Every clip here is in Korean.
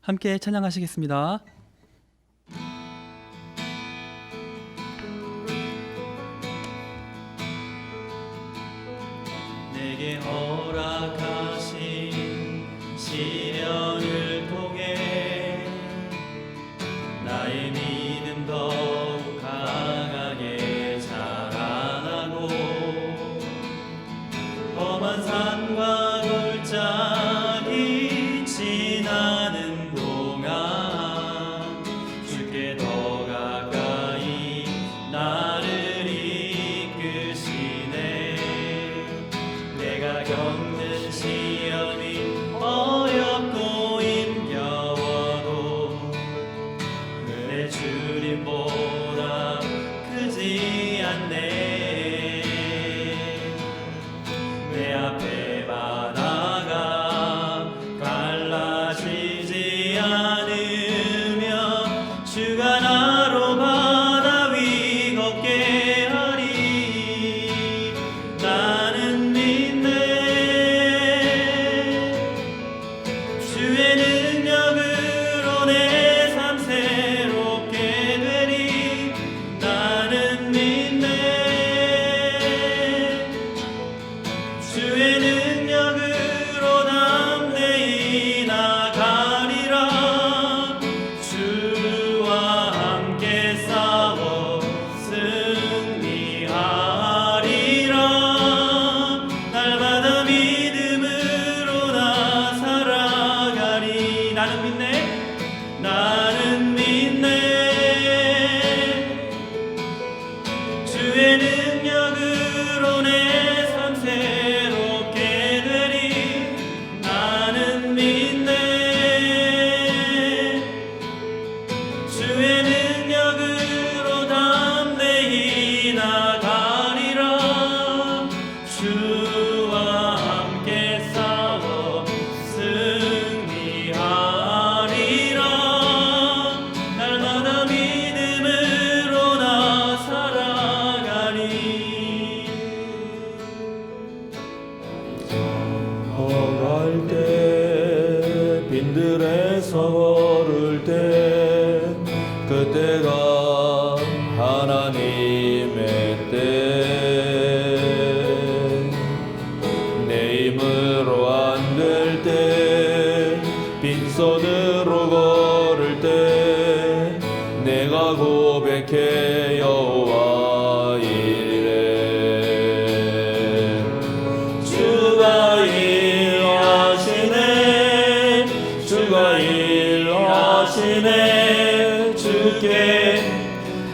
함께 찬양하시겠습니다. 내게 허락하신 시련을 통해 나의 믿음 더욱 강하게 자라나고 험한 산과 골짜기 지나는 동안 주께 더 가까이 나를 이끄시네. 내가 겪는 시험이 어렵고 힘겨워도 은혜 주님보다 크지 않네. 내 앞에 바다가 갈라지지 않으며 주가 나로 바다 위 걷게 하리. 나는 주의 능력으로 내 삶 새롭게 되리. 나는 믿네. 주의 능력으로 담대히 나가리라. 주와 함께 싸워 승리하리라. 날마다 믿음으로 나 살아가리. 나는 믿네. 나는 믿네. 주의 능력으로 내 삶 새롭게 되리. 나는 믿네. 주의 능력으로 담대히 나가리라. 주와 함께 싸워 승리하리라. 날마다 믿음으로 나 살아가리. 험할 때 빈들에서 걸을 때 그때가 하나님의 때. 내 힘으로 안 될 때 빈손으로 걸을 때 내가 고백해 여호와 이래. 주가 일하시네. 주가 일하시네. 주께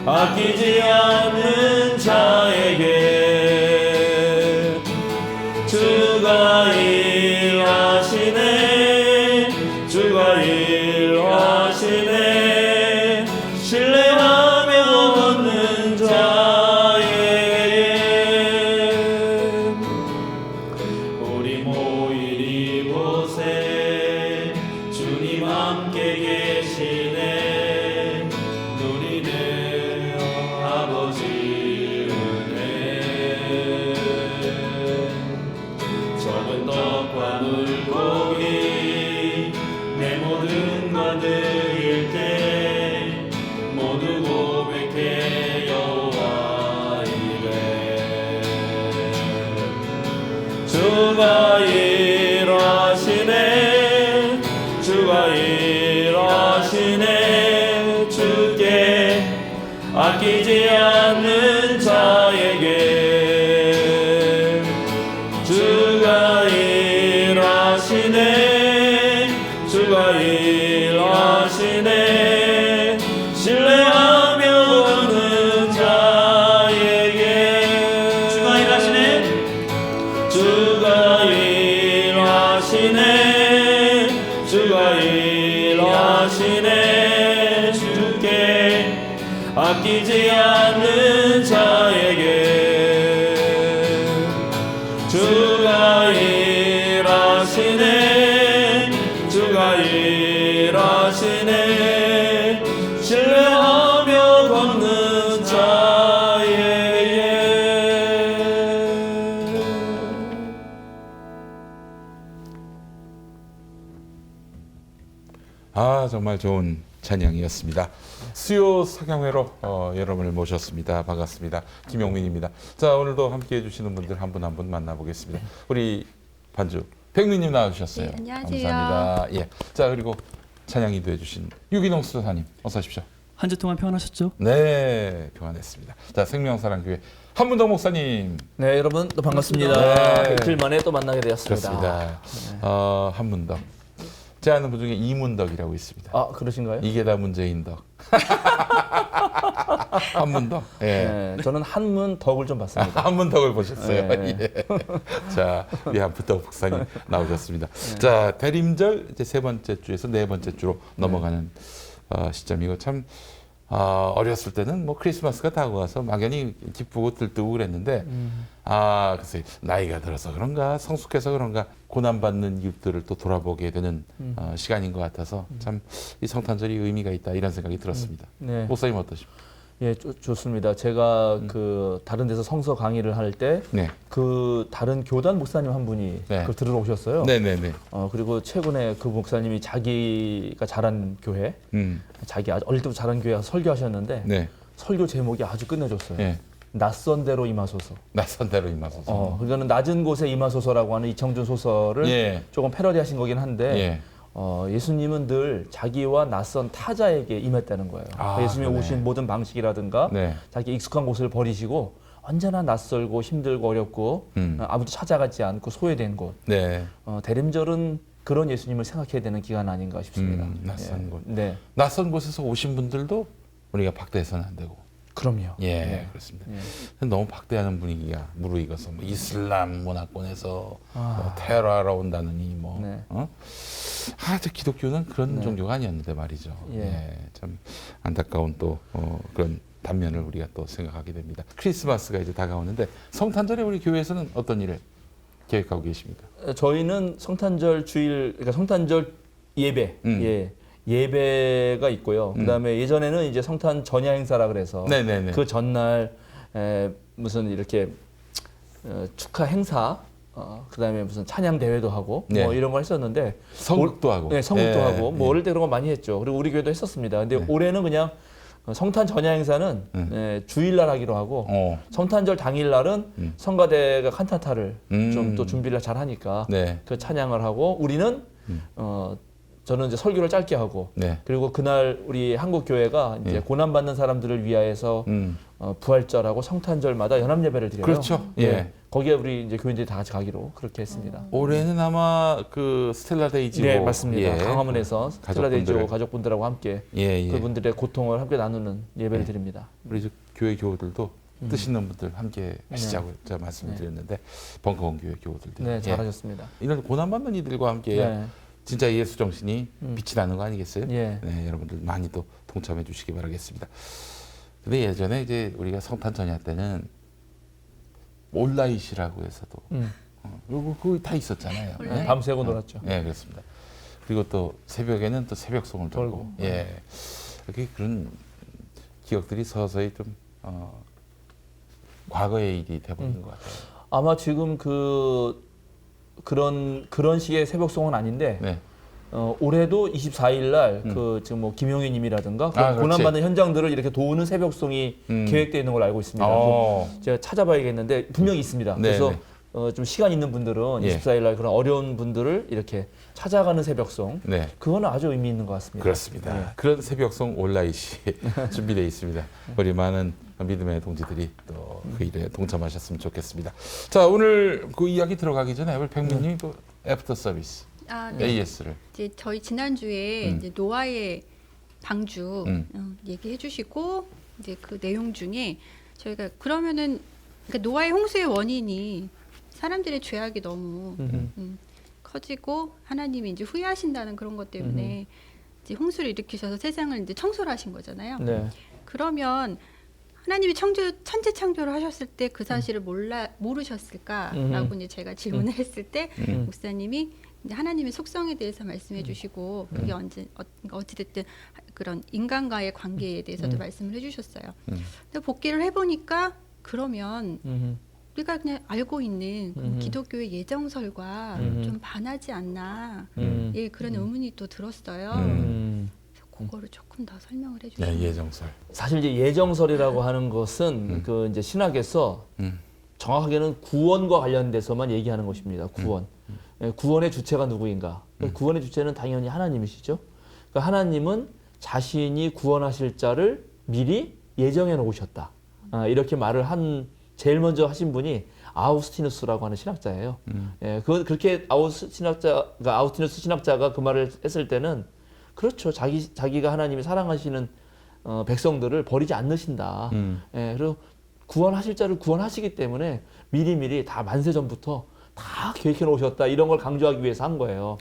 아끼지 않는 자에게 주가 일하시네. 주가 일하시네. 신뢰하며 걷는 자에게. 우리 모인 이곳에 주님 함께 계시네. 누리네 아버지 은혜. 적은 떡과 물고기 내 모든 것 드릴 때 모두 고백해 여호와 이래. 주가 일하시네. 주가 일하시네. 주께 아끼지 않는 자에게 주가 일하시네. 주가 일하시네. 신뢰하며 걷는 자에게 주가 일하시네. 주가 일하시네. 주가 일하시네. 주께 아끼지 않는 자에게 주가 일하시네. 주가 일하시네. 신뢰하며 걷는 자에게. 아, 정말 좋은 찬양이었습니다. 수요 사경회로 여러분을 모셨습니다. 반갑습니다. 김용민입니다. 자, 오늘도 함께 해주시는 분들 한 분 한 분 만나보겠습니다. 우리 반주 백민님 나와주셨어요. 네, 안녕하세요. 감사합니다. 예. 자, 그리고 찬양 인도해주신 유기농 수사님 어서 오십시오. 한 주 동안 평안하셨죠? 네, 교환했습니다. 자, 생명사랑교회 한문덕 목사님. 네, 여러분 또 반갑습니다. 네. 이틀 만에 또 만나게 되었습니다. 그렇습니다. 한문덕. 제 아는 분 중에 이문덕이라고 있습니다. 아, 그러신가요? 이게 다 문재인 덕. 한문덕. 예. 네, 저는 한문 덕을 좀 봤습니다. 한문덕을 보셨어요. 네. 예. 자, 우리 한문덕 목사님 나오셨습니다. 자, 대림절 이제 세 번째 주에서 네 번째 주로 넘어가는 시점이고 참 어렸을 때는 뭐 크리스마스가 다가와서 막연히 기쁘고 들뜨고 그랬는데 글쎄 나이가 들어서 그런가 성숙해서 그런가 고난받는 이웃들을 또 돌아보게 되는 시간인 것 같아서 참 이 성탄절이 의미가 있다 이런 생각이 들었습니다. 네. 목사님 어떠십니까? 예, 좋습니다. 제가 그 다른 데서 성서 강의를 할 때 네. 그 다른 교단 목사님 한 분이 네. 그걸 들으러 오셨어요. 네네네. 그리고 최근에 그 목사님이 자기가 자란 교회, 자기 아주 어릴 때부터 자란 교회 가서 설교하셨는데 네. 설교 제목이 아주 끝내줬어요. 네. 낯선 데로 임하소서. 낯선 데로 임하소서. 그러니까 낮은 곳에 임하소서라고 하는 이청준 소설을 예. 조금 패러디하신 거긴 한데 예. 예수님은 늘 자기와 낯선 타자에게 임했다는 거예요. 예수님이 그러네. 오신 모든 방식이라든가 네. 자기 익숙한 곳을 버리시고 언제나 낯설고 힘들고 어렵고 아무도 찾아가지 않고 소외된 곳. 네. 대림절은 그런 예수님을 생각해야 되는 기간 아닌가 싶습니다. 낯선 예. 곳. 네, 낯선 곳에서 오신 분들도 우리가 박대해서는 안 되고. 그럼요. 예, 네. 그렇습니다. 예. 너무 박대하는 분위기가 무르익어서 뭐 이슬람 문화권에서 뭐 테러하러 온다느니 뭐 네. 저 기독교는 그런 네. 종교가 아니었는데 말이죠. 예. 예, 참 안타까운 또 그런 단면을 우리가 또 생각하게 됩니다. 크리스마스가 이제 다가오는데 성탄절에 우리 교회에서는 어떤 일을 계획하고 계십니까? 저희는 성탄절 주일, 그러니까 성탄절 예배, 예배가 있고요. 그다음에 예전에는 이제 성탄 전야 행사라 그래서 네네네. 그 전날 무슨 이렇게 축하 행사, 그다음에 무슨 찬양 대회도 하고 네. 뭐 이런 걸 했었는데 성국도 하고. 네, 성국도 예, 하고 뭐 예. 어릴 때 그런 거 많이 했죠. 그리고 우리 교회도 했었습니다. 근데 네. 올해는 그냥 성탄 전야 행사는 주일날 하기로 하고 성탄절 당일날은 성가대가 칸타타를 좀 또 준비를 잘 하니까 네. 그 찬양을 하고 우리는 저는 이제 설교를 짧게 하고 네. 그리고 그날 우리 한국 교회가 이제 예. 고난 받는 사람들을 위하여서 부활절하고 성탄절마다 연합 예배를 드려요. 그렇죠. 예. 네. 거기에 우리 이제 교인들이 다 같이 가기로 그렇게 했습니다. 올해는 아마 그 스텔라 데이지고 네, 맞습니다. 예. 강화문에서 스텔라데이지오 가족분들하고 함께 예, 예. 그분들의 고통을 함께 나누는 예배를 예. 드립니다. 우리 이제 교회 교우들도 뜻 있는 분들 함께 하시자고 제가 말씀을 드렸는데 벙커원 교회 교우들도 네, 잘하셨습니다. 이런 고난받는 이들과 함께 네. 진짜 예수 정신이 빛이 나는 거 아니겠어요? 예. 네, 여러분들 많이 또 동참해 주시기 바라겠습니다. 근데 예전에 이제 우리가 성탄 전야 때는 올라잇이라고 해서도 그거 다 있었잖아요. 올라잇. 밤새고 놀았죠. 네, 그렇습니다. 그리고 또 새벽에는 또 새벽송을 돌고, 돌고. 예, 이렇게 그런 기억들이 서서히 좀 과거의 일이 돼버리는 것 같아요. 아마 지금 그런 식의 새벽송은 아닌데 네, 올해도 24일 날 그 지금 뭐 김용희님이라든가 그렇지. 고난받는 현장들을 이렇게 도우는 새벽송이 계획되어 있는 걸로 알고 있습니다. 뭐 제가 찾아봐야겠는데 분명히 있습니다. 네, 그래서 네. 좀 시간 있는 분들은 예. 24일 날 그런 어려운 분들을 이렇게 찾아가는 새벽송 네. 그거는 아주 의미 있는 것 같습니다. 그렇습니다. 네. 그런 새벽송 올라잇이 준비되어 있습니다. 우리 많은 믿음의 동지들이 또 그 일에 동참하셨으면 좋겠습니다. 자, 오늘 그 이야기 들어가기 전에 우리 백민님이 또 애프터 서비스 네. AS를 이제 저희 지난주에 이제 노아의 방주 얘기해 주시고 이제 그 내용 중에 저희가 그러면은 그러니까 노아의 홍수의 원인이 사람들의 죄악이 너무 커지고 하나님이 이제 후회하신다는 그런 것 때문에 이제 홍수를 일으키셔서 세상을 이제 청소를 하신 거잖아요. 네. 그러면 하나님이 천재 창조를 하셨을 때 그 사실을 모르셨을까라고 이제 제가 질문을 했을 때 목사님이 이제 하나님의 속성에 대해서 말씀해 주시고 그게 어찌됐든 그런 인간과의 관계에 대해서도 말씀을 해주셨어요. 근데 복기를 해보니까 그러면 우리가 그냥 알고 있는 그 기독교의 예정설과 좀 반하지 않나 예 그런 의문이 또 들었어요. 그래서 그거를 조금 더 설명을 해주시면. 네, 예정설. 사실 이제 예정설이라고 하는 것은 그 이제 신학에서 정확하게는 구원과 관련돼서만 얘기하는 것입니다. 구원. 예, 구원의 주체가 누구인가? 구원의 주체는 당연히 하나님이시죠. 그러니까 하나님은 자신이 구원하실 자를 미리 예정해 놓으셨다. 이렇게 말을 제일 먼저 하신 분이 아우스티누스라고 하는 신학자예요. 예, 그렇게 아우스티누스 신학자가 그 말을 했을 때는 그렇죠. 자기가 하나님이 사랑하시는 백성들을 버리지 않으신다. 예, 그리고 구원하실 자를 구원하시기 때문에 미리미리 다 만세 전부터 다 계획해 놓으셨다. 이런 걸 강조하기 위해서 한 거예요.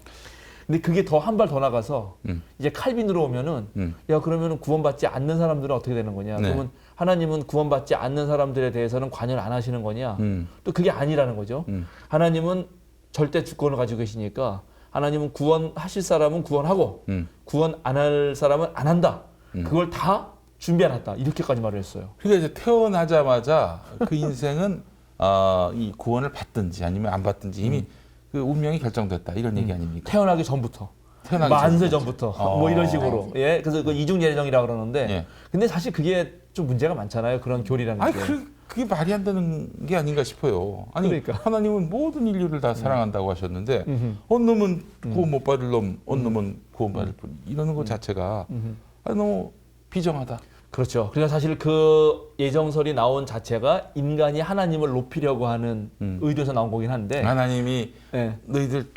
근데 그게 더 한 발 더 나가서 이제 칼빈으로 오면은 야 그러면은 구원받지 않는 사람들은 어떻게 되는 거냐? 네. 그러면 하나님은 구원받지 않는 사람들에 대해서는 관여를 안 하시는 거냐? 또 그게 아니라는 거죠. 하나님은 절대 주권을 가지고 계시니까 하나님은 구원하실 사람은 구원하고 구원 안 할 사람은 안 한다. 그걸 다 준비해놨다. 이렇게까지 말을 했어요. 그러니까 이제 태어나자마자 그 인생은 이 구원을 받든지 아니면 안 받든지 이미 그 운명이 결정됐다 이런 얘기 아닙니까? 태어나기 전부터. 태어나기 만세 전부터. 전부터. 뭐 이런 식으로. 예. 그래서 그 이중 예정이라고 그러는데. 예. 근데 사실 그게 좀 문제가 많잖아요. 그런 교리라는 아니 게. 그게 말이 안 되는 게 아닌가 싶어요. 아니 그러니까. 하나님은 모든 인류를 다 사랑한다고 하셨는데 어느 놈은 구원 못 받을 놈, 어느 놈은 구원 받을 뿐 이러는 것 자체가 너무 비정하다. 그렇죠. 그러니까 사실 그 예정설이 나온 자체가 인간이 하나님을 높이려고 하는 의도에서 나온 거긴 한데. 하나님이 예. 너희들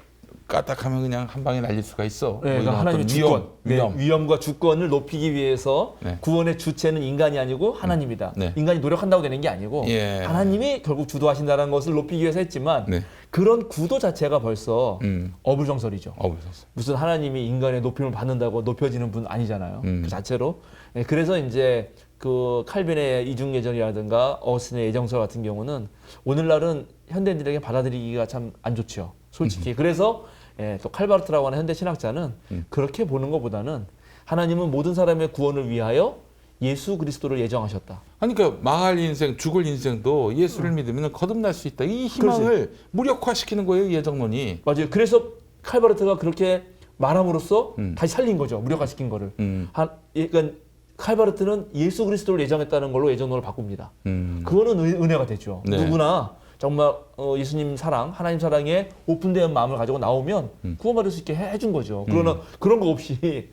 까딱하면 그냥 한 방에 날릴 수가 있어. 네, 뭐 이런 그러니까 하나님의 어떤 주권, 위험. 위험과 주권을 높이기 위해서 네. 구원의 주체는 인간이 아니고 하나님이다. 네. 인간이 노력한다고 되는 게 아니고 예. 하나님이 결국 주도하신다는 것을 높이기 위해서 했지만 네. 그런 구도 자체가 벌써 어불정설이죠. 어불성설. 무슨 하나님이 인간의 높임을 받는다고 높여지는 분 아니잖아요. 그 자체로. 네, 그래서 이제 그 칼빈의 이중예정이라든가 어스틴의 예정설 같은 경우는 오늘날은 현대인들에게 받아들이기가 참 안 좋죠. 솔직히. 그래서 예, 또 칼바르트라고 하는 현대 신학자는 그렇게 보는 것보다는 하나님은 모든 사람의 구원을 위하여 예수 그리스도를 예정하셨다. 아니 그러니까 망할 인생, 죽을 인생도 예수를 믿으면 거듭날 수 있다. 이 희망을 무력화시키는 거예요, 예정론이. 맞아요. 그래서 칼바르트가 그렇게 말함으로써 다시 살린 거죠. 무력화시킨 거를. 그러니까 칼바르트는 예수 그리스도를 예정했다는 걸로 예정론을 바꿉니다. 그거는 은혜가 되죠. 네. 누구나 정말 예수님 사랑, 하나님 사랑에 오픈된 마음을 가지고 나오면 구원받을 수 있게 해준 거죠. 그러나 그런 거 없이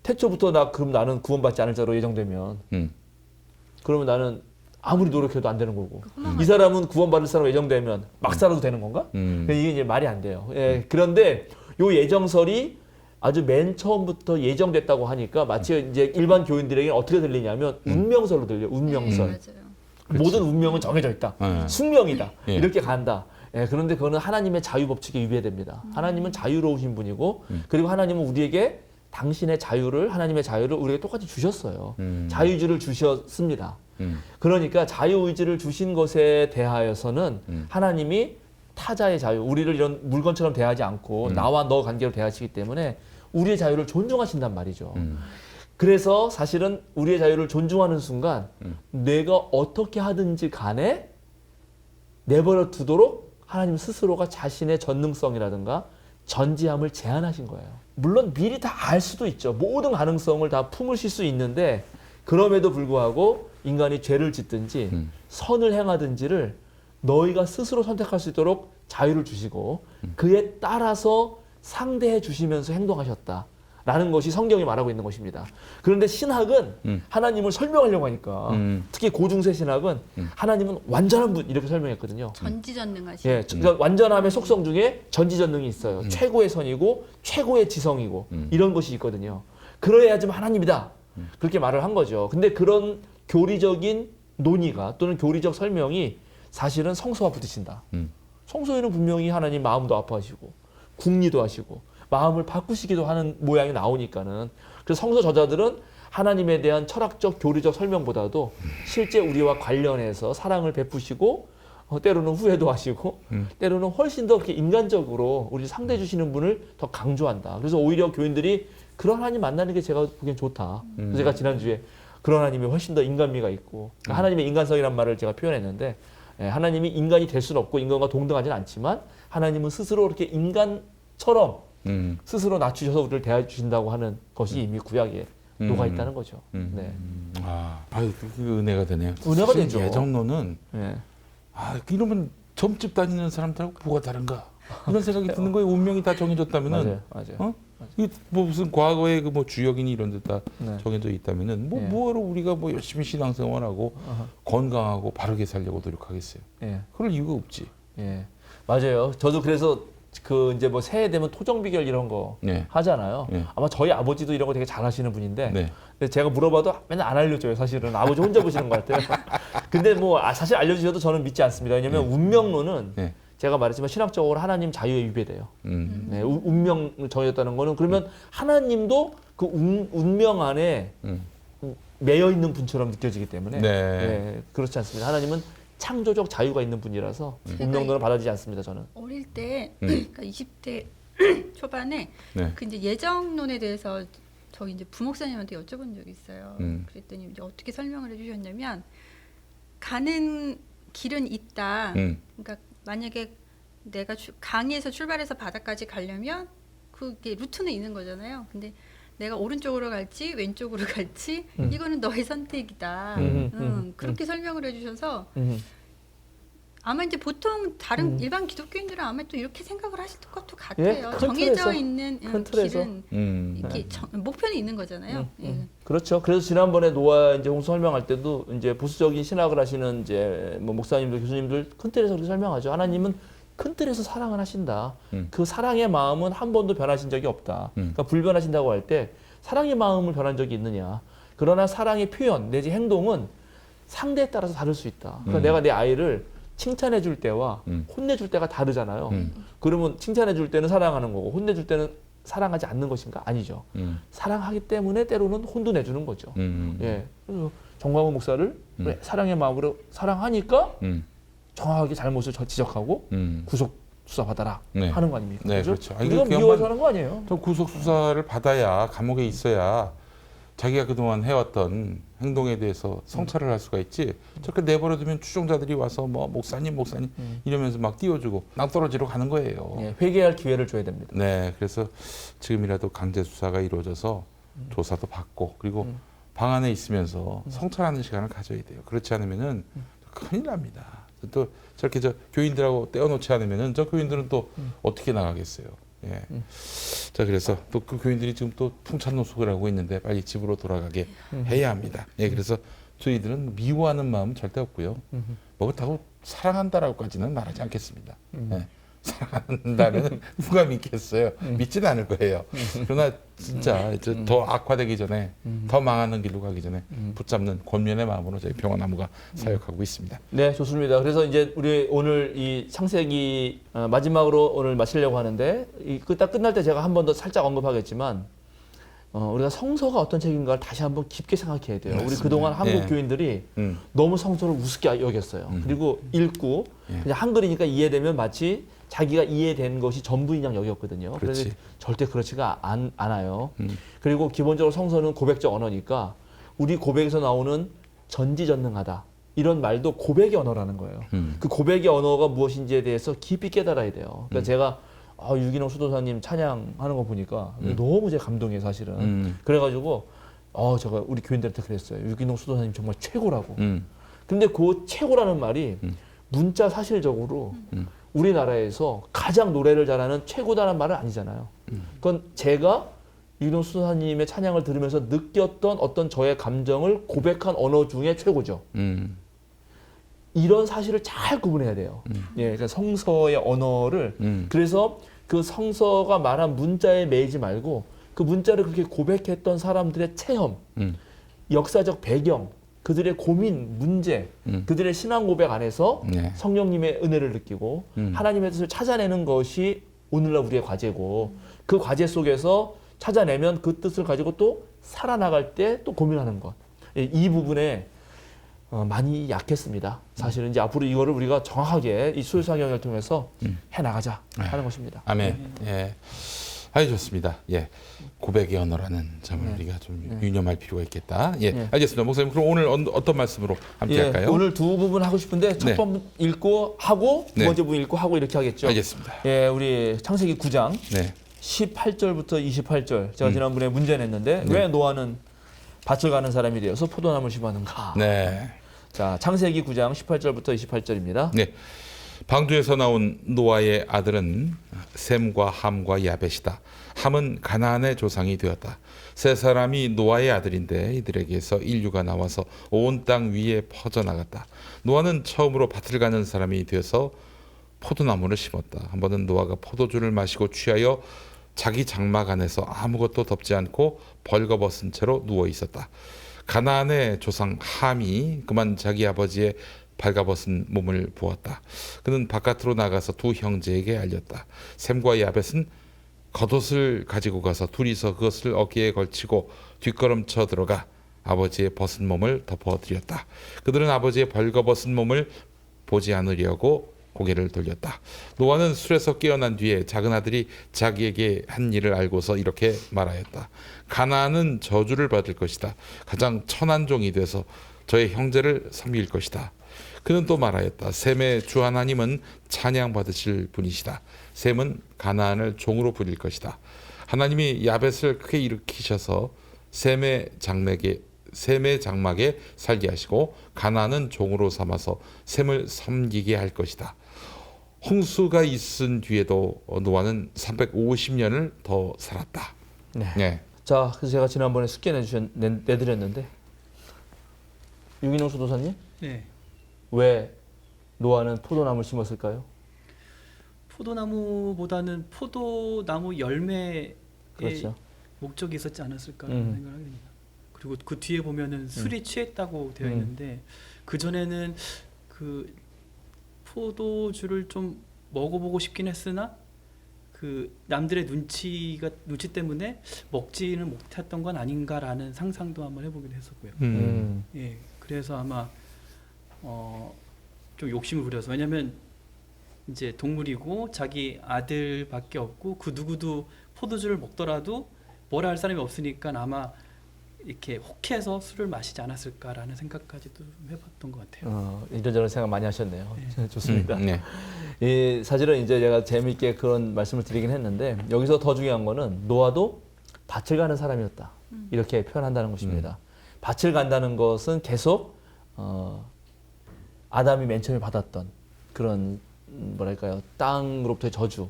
태초부터 그럼 나는 구원받지 않을 자로 예정되면 그러면 나는 아무리 노력해도 안 되는 거고 이 사람은 구원받을 사람으로 예정되면 막 살아도 되는 건가? 이게 이제 말이 안 돼요. 예, 그런데 요 예정설이 아주 맨 처음부터 예정됐다고 하니까 마치 이제 일반 교인들에게 어떻게 들리냐면 운명설로 들려. 운명설. 네, 맞아요. 모든 운명은 정해져 있다. 숙명이다. 예. 이렇게 간다. 예, 그런데 그거는 하나님의 자유 법칙에 위배됩니다. 하나님은 자유로우신 분이고 그리고 하나님은 우리에게 당신의 자유를 하나님의 자유를 우리에게 똑같이 주셨어요. 자유의지를 주셨습니다. 그러니까 자유의지를 주신 것에 대하여서는 하나님이 타자의 자유, 우리를 이런 물건처럼 대하지 않고 나와 너 관계로 대하시기 때문에 우리의 자유를 존중하신단 말이죠. 그래서 사실은 우리의 자유를 존중하는 순간 내가 어떻게 하든지 간에 내버려 두도록 하나님 스스로가 자신의 전능성이라든가 전지함을 제한하신 거예요. 물론 미리 다 알 수도 있죠. 모든 가능성을 다 품으실 수 있는데 그럼에도 불구하고 인간이 죄를 짓든지 선을 행하든지를 너희가 스스로 선택할 수 있도록 자유를 주시고 그에 따라서 상대해 주시면서 행동하셨다. 라는 것이 성경이 말하고 있는 것입니다. 그런데 신학은 하나님을 설명하려고 하니까 특히 고중세 신학은 하나님은 완전한 분 이렇게 설명했거든요. 전지전능하신. 예, 그러니까 완전함의 속성 중에 전지전능이 있어요. 최고의 선이고 최고의 지성이고 이런 것이 있거든요. 그래야지만 하나님이다. 그렇게 말을 한 거죠. 근데 그런 교리적인 논의가 또는 교리적 설명이 사실은 성서와 부딪힌다. 성서에는 분명히 하나님 마음도 아파하시고 궁리도 하시고 마음을 바꾸시기도 하는 모양이 나오니까는 그래서 성서 저자들은 하나님에 대한 철학적 교리적 설명보다도 실제 우리와 관련해서 사랑을 베푸시고 때로는 후회도 하시고 때로는 훨씬 더 이렇게 인간적으로 우리 상대해 주시는 분을 더 강조한다. 그래서 오히려 교인들이 그런 하나님 만나는 게 제가 보기엔 좋다. 그래서 제가 지난주에 그런 하나님이 훨씬 더 인간미가 있고 하나님의 인간성이란 말을 제가 표현했는데 예, 하나님이 인간이 될 수는 없고 인간과 동등하지는 않지만 하나님은 스스로 이렇게 인간처럼 스스로 낮추셔서 우리를 대해 주신다고 하는 것이 이미 구약에 녹아 있다는 거죠. 네. 그 은혜가 되네요. 은혜가 사실 되죠. 예정론은 예. 이러면 점집 다니는 사람들하고 뭐가 다른가 이런 생각이 드는 거예요. 운명이 다 정해졌다면은 맞아요. 이게 뭐 무슨 과거에 그 뭐 주역이니 이런 데 다 네. 정해져 있다면은 예. 뭐하러 우리가 뭐 열심히 신앙생활하고 건강하고 바르게 살려고 노력하겠어요. 예. 그럴 이유가 없지. 예. 맞아요. 저도 그래서 그 이제 뭐 새해 되면 토정 비결 이런 거 네. 하잖아요. 네. 아마 저희 아버지도 이런 거 되게 잘 하시는 분인데 네. 근데 제가 물어봐도 맨날 안 알려줘요. 사실은 아버지 혼자 보시는 것 같아요. 근데 뭐 사실 알려주셔도 저는 믿지 않습니다. 왜냐하면 운명론은 네. 제가 말했지만 신학적으로 하나님 자유에 위배돼요. 음. 네, 운명을 정했다는 거는 그러면 하나님도 그 운명 안에 매여 있는 분처럼 느껴지기 때문에 네. 그렇지 않습니다. 하나님은 창조적 자유가 있는 분이라서 운명론을 받아들이지 않습니다. 저는. 어릴 때 그러니까 20대 초반에 네. 그 이제 예정론에 대해서 저희 이제 부목사님한테 여쭤본 적이 있어요. 그랬더니 이제 어떻게 설명을 해주셨냐면 가는 길은 있다. 그러니까 만약에 내가 강에서 출발해서 바다까지 가려면 그게 루트는 있는 거잖아요. 근데 내가 오른쪽으로 갈지 왼쪽으로 갈지 이거는 너의 선택이다. 그렇게 설명을 해주셔서 아마 이제 보통 다른 일반 기독교인들은 아마 또 이렇게 생각을 하실 것도 같아요. 예, 큰 정해져 틀에서, 있는 큰 틀에서. 길은 이렇게 목표는 있는 거잖아요. 예. 그렇죠. 그래서 지난번에 노아 이제 홍수 설명할 때도 이제 보수적인 신학을 하시는 이제 뭐 목사님들, 교수님들 큰 틀에서 그렇게 설명하죠. 하나님은 큰 틀에서 사랑을 하신다. 그 사랑의 마음은 한 번도 변하신 적이 없다. 그러니까 불변하신다고 할 때 사랑의 마음을 변한 적이 있느냐. 그러나 사랑의 표현 내지 행동은 상대에 따라서 다를 수 있다. 그러니까 내가 내 아이를 칭찬해 줄 때와 혼내 줄 때가 다르잖아요. 그러면 칭찬해 줄 때는 사랑하는 거고 혼내 줄 때는 사랑하지 않는 것인가? 아니죠. 사랑하기 때문에 때로는 혼도 내주는 거죠. 예. 그래서 정광훈 목사를 사랑의 마음으로 사랑하니까 정확하게 잘못을 지적하고 구속 수사 받아라 네. 하는 거 아닙니까? 네, 그렇죠? 그렇죠. 우리가 미워서 하는 거 아니에요? 또 구속 수사를 받아야 감옥에 있어야 자기가 그동안 해왔던 행동에 대해서 성찰을 할 수가 있지. 저렇게 내버려두면 추종자들이 와서 뭐 목사님 이러면서 막 띄워주고 낭떠러지로 가는 거예요. 예, 회개할 기회를 줘야 됩니다. 네, 그래서 지금이라도 강제 수사가 이루어져서 조사도 받고 그리고 방 안에 있으면서 성찰하는 시간을 가져야 돼요. 그렇지 않으면은 큰일 납니다. 또 저렇게 저 교인들하고 떼어놓지 않으면은 저 교인들은 또 어떻게 나가겠어요. 예. 자, 그래서 또 그 교인들이 지금 또 풍찬노숙을 하고 있는데 빨리 집으로 돌아가게 해야 합니다. 예, 그래서 저희들은 미워하는 마음은 절대 없고요. 뭐 그렇다고 사랑한다라고까지는 말하지 않겠습니다. 예. 사랑한다는 누가 믿겠어요? 믿지는 않을 거예요. 그러나 진짜 이제 더 악화되기 전에 더 망하는 길로 가기 전에 붙잡는 권면의 마음으로 저희 평화나무가 사역하고 있습니다. 네, 좋습니다. 그래서 이제 우리 오늘 이 창세기 마지막으로 오늘 마치려고 하는데 딱 끝날 때 제가 한 번 더 살짝 언급하겠지만 우리가 성서가 어떤 책인가를 다시 한번 깊게 생각해야 돼요. 맞습니다. 우리 그동안 한국 예. 교인들이 너무 성서를 우습게 여겼어요. 그리고 읽고 그냥 한글이니까 이해되면 마치 자기가 이해된 것이 전부인 양 여겼거든요. 그래서 그렇지. 절대 그렇지가 않아요. 그리고 기본적으로 성서는 고백적 언어니까 우리 고백에서 나오는 전지전능하다. 이런 말도 고백의 언어라는 거예요. 그 고백의 언어가 무엇인지에 대해서 깊이 깨달아야 돼요. 그러니까 제가 유기농 수도사님 찬양하는 거 보니까 너무 제 감동이에요, 사실은. 그래가지고 제가 우리 교인들한테 그랬어요. 유기농 수도사님 정말 최고라고. 근데 그 최고라는 말이 문자 사실적으로 우리나라에서 가장 노래를 잘하는 최고다라는 말은 아니잖아요. 그건 제가 유기농 수도사님의 찬양을 들으면서 느꼈던 어떤 저의 감정을 고백한 언어 중에 최고죠. 이런 사실을 잘 구분해야 돼요. 예, 그러니까 성서의 언어를 그래서 그 성서가 말한 문자에 매이지 말고 그 문자를 그렇게 고백했던 사람들의 체험, 역사적 배경, 그들의 고민, 문제, 그들의 신앙 고백 안에서 네. 성령님의 은혜를 느끼고 하나님의 뜻을 찾아내는 것이 오늘날 우리의 과제고 그 과제 속에서 찾아내면 그 뜻을 가지고 또 살아나갈 때 또 고민하는 것. 이 부분에 많이 약했습니다. 사실은 이제 앞으로 이거를 우리가 정확하게 이 수요사경을 통해서 해나가자 하는 것입니다. 아멘. 예. 아주 좋습니다. 예. 고백의 언어라는 점을 우리가 좀 유념할 필요가 있겠다. 예. 알겠습니다. 목사님, 그럼 오늘 어떤 말씀으로 함께 할까요? 오늘 두 부분 하고 싶은데 첫 네. 부분 읽고 하고 두 네. 번째 부분 읽고 하고 이렇게 하겠죠. 알겠습니다. 예, 우리 창세기 9장 네. 18절부터 28절. 제가 지난번에 문제 냈는데 왜 노아는 밭을 가는 사람이 되어서 포도나무를 심었는가? 네. 자, 창세기 9장 18절부터 28절입니다. 네. 방주에서 나온 노아의 아들은 셈과 함과 야벳이다. 함은 가나안의 조상이 되었다. 세 사람이 노아의 아들인데 이들에게서 인류가 나와서 온 땅 위에 퍼져나갔다. 노아는 처음으로 밭을 가는 사람이 되어서 포도나무를 심었다. 한 번은 노아가 포도주를 마시고 취하여 자기 장막 안에서 아무것도 덮지 않고 벌거벗은 채로 누워 있었다. 가나안의 조상 함이 그만 자기 아버지의 발가벗은 몸을 보았다. 그는 바깥으로 나가서 두 형제에게 알렸다. 셈과 야벳은 겉옷을 가지고 가서 둘이서 그것을 어깨에 걸치고 뒷걸음쳐 들어가 아버지의 벗은 몸을 덮어드렸다. 그들은 아버지의 벌거벗은 몸을 보지 않으려고 고개를 돌렸다. 노아는 술에서 깨어난 뒤에 작은 아들이 자기에게 한 일을 알고서 이렇게 말하였다. 가나안은 저주를 받을 것이다. 가장 천한 종이 돼서 저의 형제를 섬길 것이다. 그는 또 말하였다. 셈의 주 하나님은 찬양 받으실 분이시다. 셈은 가나안을 종으로 부릴 것이다. 하나님이 야벳을 크게 일으키셔서 셈의 장막에 살게 하시고 가나안은 종으로 삼아서 셈을 섬기게 할 것이다. 홍수가 있은 뒤에도 노아는 350년을 더 살았다. 네. 네. 자, 그래서 제가 지난번에 숙제 내드렸는데 유기농 수도사님 네. 왜 노아는 포도나무를 심었을까요? 포도나무보다는 포도나무 열매에 그렇죠. 목적이 있었지 않았을까라는 생각을 하게 됩니다. 그리고 그 뒤에 보면은 술이 취했다고 되어 있는데 그 전에는 그 포도주를 좀 먹어보고 싶긴 했으나 그 남들의 눈치 때문에 먹지는 못했던 건 아닌가라는 상상도 한번 해보기도 했었고요. 예, 그래서 아마 좀 욕심을 부려서, 왜냐하면 이제 동물이고 자기 아들밖에 없고 그 누구도 포도주를 먹더라도 뭐라 할 사람이 없으니까 아마 이렇게 혹해서 술을 마시지 않았을까라는 생각까지도 좀 해봤던 것 같아요. 이런저런 생각 많이 하셨네요. 네. 좋습니다. 네. 사실은 이제 제가 재미있게 그런 말씀을 드리긴 했는데 여기서 더 중요한 거는 노아도 밭을 가는 사람이었다. 이렇게 표현한다는 것입니다. 밭을 간다는 것은 계속 아담이 맨 처음에 받았던 그런 뭐랄까요, 땅으로부터의 저주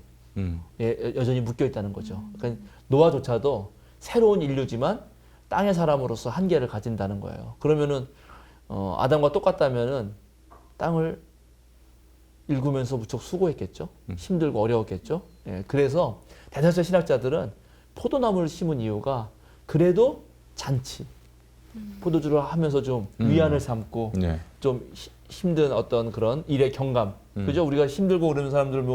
여전히 묶여 있다는 거죠. 그러니까 노아조차도 새로운 인류지만 땅의 사람으로서 한계를 가진다는 거예요. 그러면은 아담과 똑같다면은 땅을 일구면서 무척 수고했겠죠. 힘들고 어려웠겠죠. 예, 그래서 대다수 신학자들은 포도나무를 심은 이유가 그래도 잔치, 포도주를 하면서 좀 위안을 삼고 네. 좀 힘든 어떤 그런 일의 경감, 그죠? 우리가 힘들고 그러는 사람들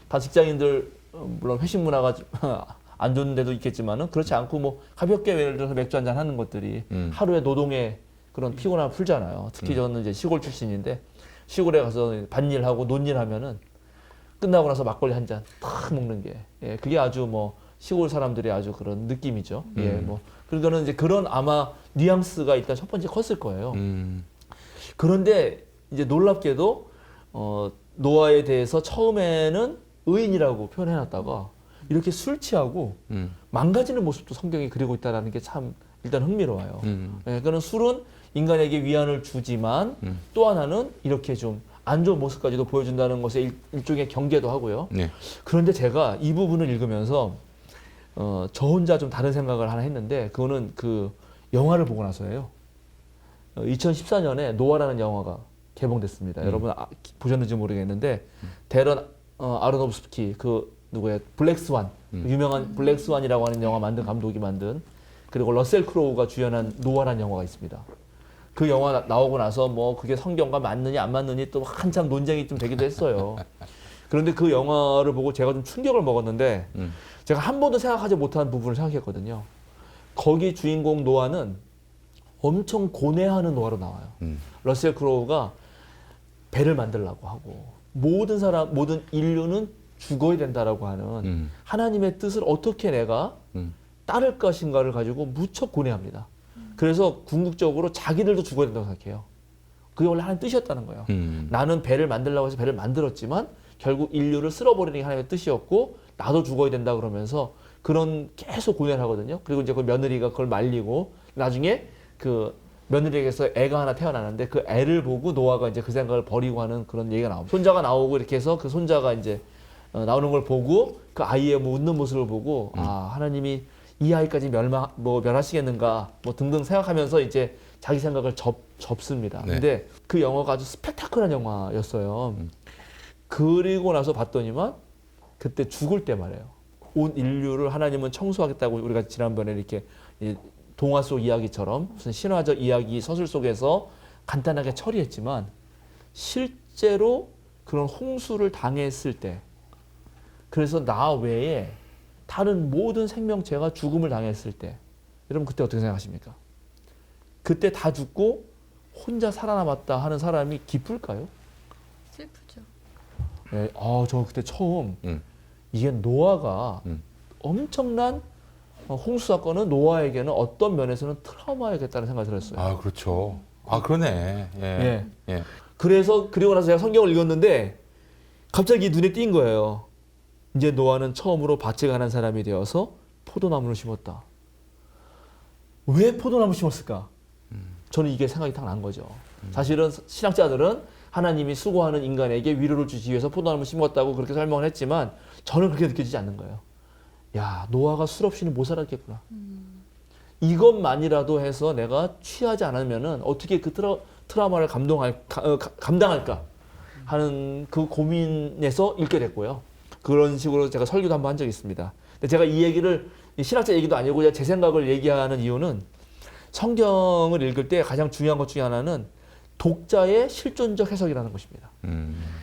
다 직장인들 물론 회식 문화가 안 좋은 데도 있겠지만은 그렇지 않고 뭐 가볍게 예를 들어서 맥주 한잔 하는 것들이 하루의 노동의 그런 피곤함을 풀잖아요. 특히 저는 이제 시골 출신인데 시골에 가서 밭일하고 논일하면은 끝나고 나서 막걸리 한 잔 탁 먹는 게 그게 아주 뭐 시골 사람들의 아주 그런 느낌이죠. 뭐 그러니까는 이제 그런 아마 뉘앙스가 일단 첫 번째 컸을 거예요. 그런데 이제 놀랍게도 노아에 대해서 처음에는 의인이라고 표현해놨다가 이렇게 술 취하고 망가지는 모습도 성경이 그리고 있다는 게 참 일단 흥미로워요. 그러니까 술은 인간에게 위안을 주지만 또 하나는 이렇게 좀 안 좋은 모습까지도 보여준다는 것에 일종의 경계도 하고요. 네. 그런데 제가 이 부분을 읽으면서 저 혼자 좀 다른 생각을 하나 했는데 그거는 그 영화를 보고 나서예요. 2014년에 노아라는 영화가 개봉됐습니다. 여러분 보셨는지 모르겠는데 데런 아로노프스키 그 누구야 블랙스완 유명한 블랙스완이라고 하는 영화 만든 감독이 만든 그리고 러셀 크로우가 주연한 노아라는 영화가 있습니다. 그 영화 나오고 나서 뭐 그게 성경과 맞느냐 안 맞느냐 또 한참 논쟁이 좀 되기도 했어요. 그런데 그 영화를 보고 제가 좀 충격을 먹었는데 제가 한 번도 생각하지 못한 부분을 생각했거든요. 거기 주인공 노아는 엄청 고뇌하는 노아로 나와요. 러셀 크로우가 배를 만들려고 하고 모든 인류는 죽어야 된다라고 하는 하나님의 뜻을 어떻게 내가 따를 것인가를 가지고 무척 고뇌합니다. 그래서 궁극적으로 자기들도 죽어야 된다고 생각해요. 그게 원래 하나님 뜻이었다는 거예요. 나는 배를 만들려고 해서 배를 만들었지만 결국 인류를 쓸어버리는 게 하나님의 뜻이었고 나도 죽어야 된다 그러면서 그런 계속 고뇌를 하거든요. 그리고 이제 그 며느리가 그걸 말리고 나중에 그 며느리에게서 애가 하나 태어나는데 그 애를 보고 노아가 이제 그 생각을 버리고 하는 그런 얘기가 나옵니다. 손자가 나오고 이렇게 해서 그 손자가 이제 나오는 걸 보고 그 아이의 뭐 웃는 모습을 보고 아 하나님이 이 아이까지 멸하시겠는가 뭐 등등 생각하면서 이제 자기 생각을 접습니다. 네. 근데 그 영화가 아주 스펙타클한 영화였어요. 그리고 나서 봤더니만 그때 죽을 때 말이에요. 온 인류를 하나님은 청소하겠다고 우리가 지난번에 이렇게 동화 속 이야기처럼 무슨 신화적 이야기 서술 속에서 간단하게 처리했지만 실제로 그런 홍수를 당했을 때 그래서 나 외에 다른 모든 생명체가 죽음을 당했을 때 여러분 그때 어떻게 생각하십니까? 그때 다 죽고 혼자 살아남았다 하는 사람이 기쁠까요? 슬프죠. 네, 저 그때 처음 이게 노아가 엄청난 홍수 사건은 노아에게는 어떤 면에서는 트라우마야겠다는 생각이 들었어요. 아, 그렇죠. 아, 그러네. 예. 예. 그리고 나서 제가 성경을 읽었는데 갑자기 눈에 띈 거예요. 이제 노아는 처음으로 밭에 가는 사람이 되어서 포도나무를 심었다. 왜 포도나무 심었을까? 저는 이게 생각이 딱 난 거죠. 사실은 신학자들은 하나님이 수고하는 인간에게 위로를 주기 위해서 포도나무를 심었다고 그렇게 설명을 했지만 저는 그렇게 느껴지지 않는 거예요. 야, 노아가 술 없이는 못 살았겠구나. 이것만이라도 해서 내가 취하지 않으면은 어떻게 그 트라우마를 감당할까 하는 그 고민에서 읽게 됐고요. 그런 식으로 제가 설교도 한번 한 적이 있습니다. 근데 제가 이 얘기를 신학자 얘기도 아니고 제 생각을 얘기하는 이유는 성경을 읽을 때 가장 중요한 것 중에 하나는 독자의 실존적 해석이라는 것입니다.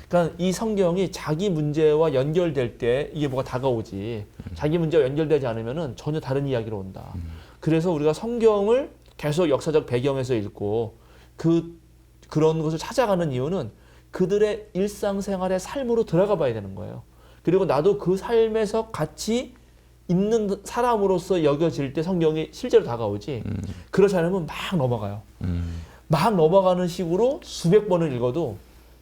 그러니까 이 성경이 자기 문제와 연결될 때 이게 뭐가 다가오지 자기 문제와 연결되지 않으면은 전혀 다른 이야기로 온다. 그래서 우리가 성경을 계속 역사적 배경에서 읽고 그런 것을 찾아가는 이유는 그들의 일상생활의 삶으로 들어가 봐야 되는 거예요. 그리고 나도 그 삶에서 같이 있는 사람으로서 여겨질 때 성경이 실제로 다가오지 그렇지 않으면 막 넘어가요. 막 넘어가는 식으로 수백 번을 읽어도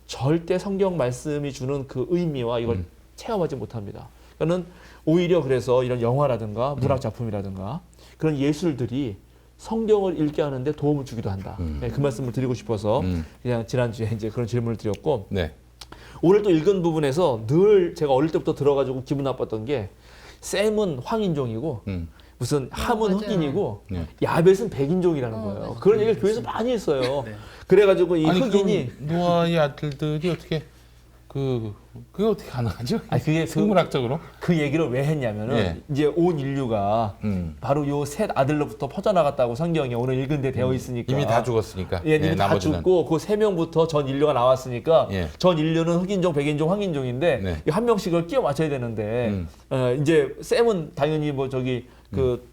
절대 성경 말씀이 주는 그 의미와 이걸 체험하지 못합니다. 그러니까 오히려 그래서 이런 영화라든가 문학 작품이라든가 그런 예술들이 성경을 읽게 하는데 도움을 주기도 한다. 네, 그 말씀을 드리고 싶어서 그냥 지난주에 이제 그런 질문을 드렸고 네. 오늘 또 읽은 부분에서 늘 제가 어릴 때부터 들어가지고 기분 나빴던 게 셈은 황인종이고 무슨 함은 맞아요. 흑인이고 네. 야벳은 백인종이라는 거예요. 맞아요. 그런 얘기를 교회에서 많이 했어요. 네. 그래가지고 이 아니, 흑인이 그럼 노아의 아들들이 어떻게 그게 어떻게 가능하죠? 아니, 그게 생물학적으로? 그 얘기를 왜 했냐면은 예. 이제 온 인류가 바로 요 셋 아들로부터 퍼져나갔다고 성경에 오늘 읽은 데 되어 있으니까 이미 다 죽었으니까. 예, 이미 다 나머지는. 죽고 그 세 명부터 전 인류가 나왔으니까 예. 전 인류는 흑인종, 백인종, 황인종인데 네. 이 한 명씩을 끼워 맞춰야 되는데 이제 셈은 당연히 뭐 저기 그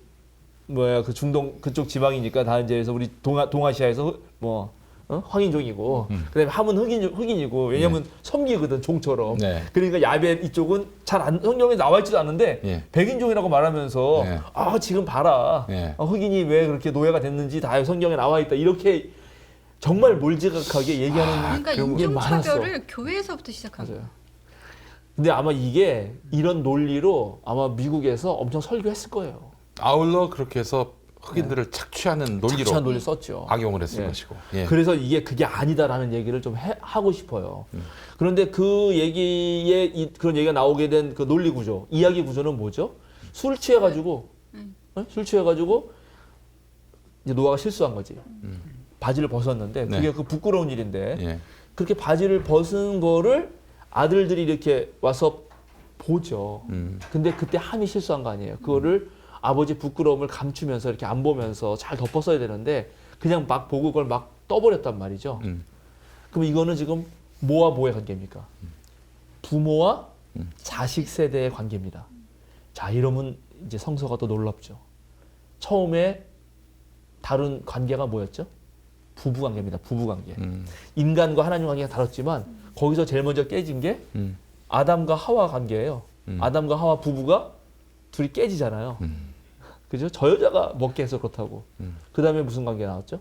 그 중동 그쪽 지방이니까 다 이제 그래서 우리 동아시아에서 황인종이고 그다음에 함은 흑인이고 왜냐면 섬기거든 종처럼. 네. 그러니까 야벳 이쪽은 성경에 나와 있지도 않는데 예. 백인종이라고 말하면서 네. 지금 봐라 네. 흑인이 왜 그렇게 노예가 됐는지 다 성경에 나와 있다 이렇게 정말 몰지각하게 얘기하는 그러니까 경우가 많았어. 인종차별을 교회에서부터 시작한 거예요. 맞아요. 근데 아마 이게 이런 논리로 아마 미국에서 엄청 설교했을 거예요. 아울러 그렇게 해서 흑인들을 착취하는 논리로 착취한 논리 썼죠. 악용을 했을 예. 것이고. 예. 그래서 그게 아니다라는 얘기를 좀 하고 싶어요. 그런데 그 얘기에 그런 얘기가 나오게 된 그 논리 구조, 이야기 구조는 뭐죠? 술 취해가지고, 술 취해가지고 이제 노아가 실수한 거지. 바지를 벗었는데 그게 네. 그 부끄러운 일인데 예. 그렇게 바지를 벗은 거를 아들들이 이렇게 와서 보죠. 근데 그때 함이 실수한 거 아니에요. 그거를 아버지 부끄러움을 감추면서 이렇게 안 보면서 잘 덮었어야 되는데 그냥 막 보고 그걸 막 떠버렸단 말이죠. 그럼 이거는 지금 뭐와 뭐의 관계입니까? 부모와 자식 세대의 관계입니다. 자, 이러면 이제 성서가 또 놀랍죠. 처음에 다룬 관계가 뭐였죠? 부부 관계입니다. 부부 관계. 인간과 하나님 관계가 다뤘지만 거기서 제일 먼저 깨진 게 아담과 하와 관계예요. 아담과 하와 부부가 둘이 깨지잖아요. 그죠? 저 여자가 먹게 해서 그렇다고. 그 다음에 무슨 관계 나왔죠?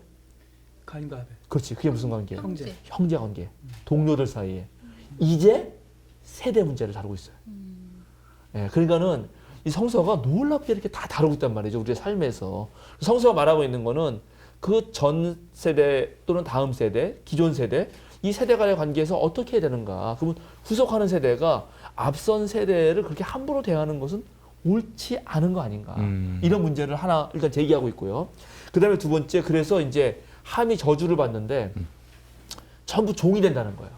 가인과 아벨. 그렇지. 그게 무슨 관계예요? 형제. 형제 관계. 동료들 사이에. 이제 세대 문제를 다루고 있어요. 예, 그러니까는 이 성서가 놀랍게 이렇게 다 다루고 있단 말이죠. 우리의 삶에서. 성서가 말하고 있는 거는 그 전 세대 또는 다음 세대, 기존 세대, 이 세대 간의 관계에서 어떻게 해야 되는가. 그러면 후속하는 세대가 앞선 세대를 그렇게 함부로 대하는 것은 옳지 않은 거 아닌가. 이런 문제를 하나 일단 제기하고 있고요. 그 다음에 두 번째, 그래서 이제 함이 저주를 받는데 전부 종이 된다는 거예요.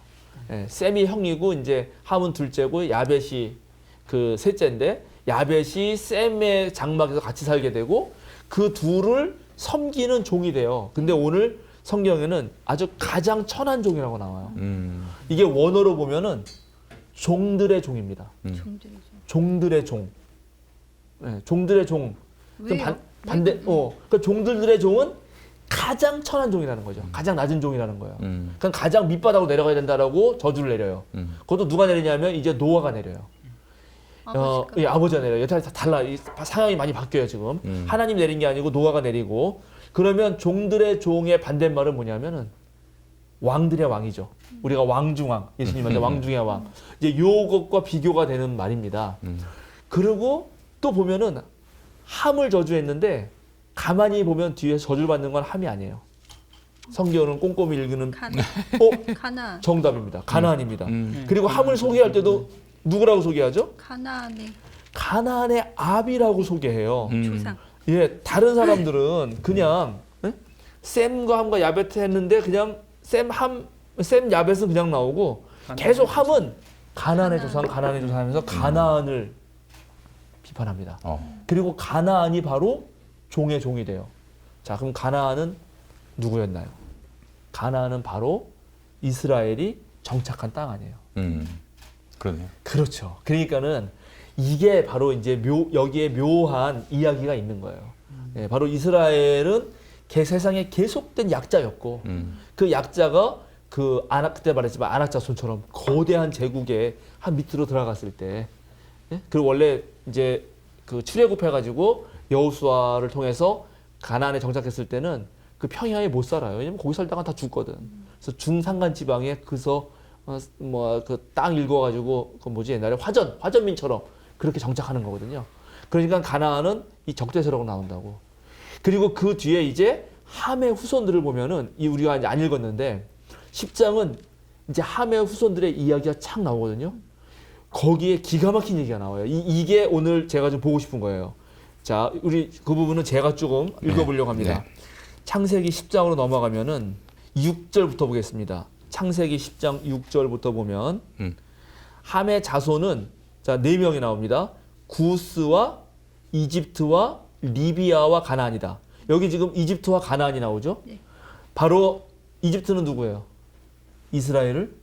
예, 셈이 형이고 이제 함은 둘째고 야벳이 그 셋째인데 야벳이 셈의 장막에서 같이 살게 되고 그 둘을 섬기는 종이 돼요. 근데 오늘 성경에는 아주 가장 천한 종이라고 나와요. 이게 원어로 보면은 종들의 종입니다. 종들이죠. 종들의 종. 네, 종들의 종. 좀 왜요? 반대. 그러니까 종들의 종은 가장 천한 종이라는 거죠. 가장 낮은 종이라는 거예요. 그러니까 가장 밑바닥으로 내려가야 된다라고 저주를 내려요. 그것도 누가 내리냐면 이제 노아가 내려요. 아버지가. 예, 아버지가 내려요. 여태 다 달라. 이 상황이 많이 바뀌어요 지금. 하나님 내린 게 아니고 노아가 내리고. 그러면 종들의 종의 반대말은 뭐냐면은 왕들의 왕이죠. 우리가 왕중왕, 예수님한테 왕중의 왕. 이제 요것과 비교가 되는 말입니다. 그리고 또 보면은 함을 저주했는데 가만히 보면 뒤에 저주를 받는 건 함이 아니에요. 성경을 꼼꼼히 읽는 가나. 정답입니다. 가나안입니다. 그리고 함을 소개할 때도 누구라고 소개하죠? 가나안의 가나안의 아비라고 소개해요. 조상. 예, 다른 사람들은 그냥 셈과 함과 야벳 했는데 그냥 셈 야벳은 그냥 나오고 계속 함은 가나안의 조상 하면서 가나안을 비판합니다. 그리고 가나안이 바로 종의 종이 돼요. 자, 그럼 가나안은 누구였나요? 가나안은 바로 이스라엘이 정착한 땅 아니에요. 그러네요. 그렇죠. 그러니까는 이게 바로 이제 여기에 묘한 이야기가 있는 거예요. 예, 바로 이스라엘은 세상에 계속된 약자였고 그 약자가 그때 말했지만 아낙자손처럼 거대한 제국의 한 밑으로 들어갔을 때, 예? 그리고 원래 이제 그 출애굽해가지고 여호수아를 통해서 가나안에 정착했을 때는 그 평야에 못 살아요. 왜냐면 거기 살다가 다 죽거든. 그래서 중산간 지방에 그서 그 땅 읽어가지고 그 뭐지 옛날에 화전민처럼 그렇게 정착하는 거거든요. 그러니까 가나안은 이 적대세력으로 나온다고. 그리고 그 뒤에 이제 함의 후손들을 보면은 우리가 이제 안 읽었는데 10장은 이제 함의 후손들의 이야기가 착 나오거든요. 거기에 기가 막힌 얘기가 나와요. 이게 오늘 제가 좀 보고 싶은 거예요. 자, 우리 그 부분은 제가 조금 읽어보려고 합니다. 창세기 10장으로 넘어가면은 6절부터 보겠습니다. 창세기 10장 6절부터 보면 함의 자손은 자, 4명이 나옵니다. 구스와 이집트와 리비아와 가나안이다. 여기 지금 이집트와 가나안이 나오죠? 네. 바로 이집트는 누구예요? 이스라엘을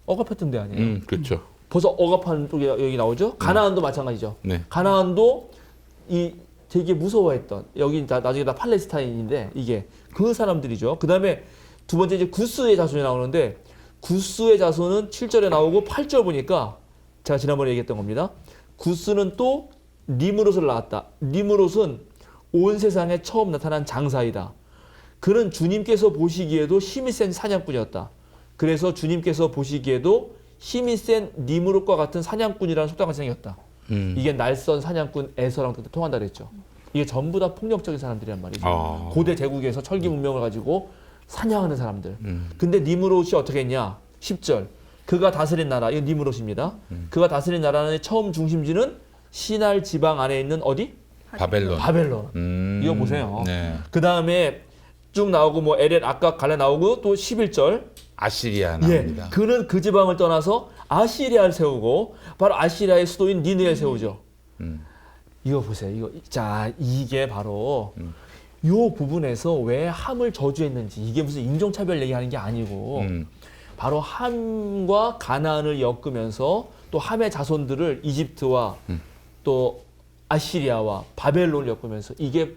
억압했던 데 아니에요? 그렇죠. 벌써 억압한 쪽이 여기 나오죠? 가나안도 마찬가지죠. 네. 가나안도 되게 무서워했던, 여기 나중에 다 팔레스타인인데 이게 그 사람들이죠. 그 다음에 두 번째 이제 구스의 자손이 나오는데 구스의 자손은 7절에 나오고 8절 보니까 제가 지난번에 얘기했던 겁니다. 구스는 또 니므롯을 낳았다. 니므롯은 온 세상에 처음 나타난 장사이다. 그는 주님께서 보시기에도 힘이 센 사냥꾼이었다. 그래서 주님께서 보시기에도 힘이 센 니므롯과 같은 사냥꾼이라는 속담이 생겼다. 이게 날선 사냥꾼 에서랑 통한다 그랬죠. 이게 전부 다 폭력적인 사람들이란 말이죠. 고대 제국에서 철기 문명을 가지고 사냥하는 사람들. 근데 니므롯이 어떻게 했냐? 10절. 그가 다스린 나라, 이건 니므롯입니다. 그가 다스린 나라의 처음 중심지는 시날 지방 안에 있는 어디? 바벨론. 이거 보세요. 네. 그 다음에 쭉 나오고 뭐 에렛, 아까 갈레 나오고 또 11절. 아시리아 나옵니다. 그는 그 지방을 떠나서 아시리아를 세우고 바로 아시리아의 수도인 니느웨를 세우죠. 이거 보세요. 자, 이게 바로 요 부분에서 왜 함을 저주했는지, 이게 무슨 인종차별 얘기하는 게 아니고 바로 함과 가나안을 엮으면서 또 함의 자손들을 이집트와 또 아시리아와 바벨론을 엮으면서 이게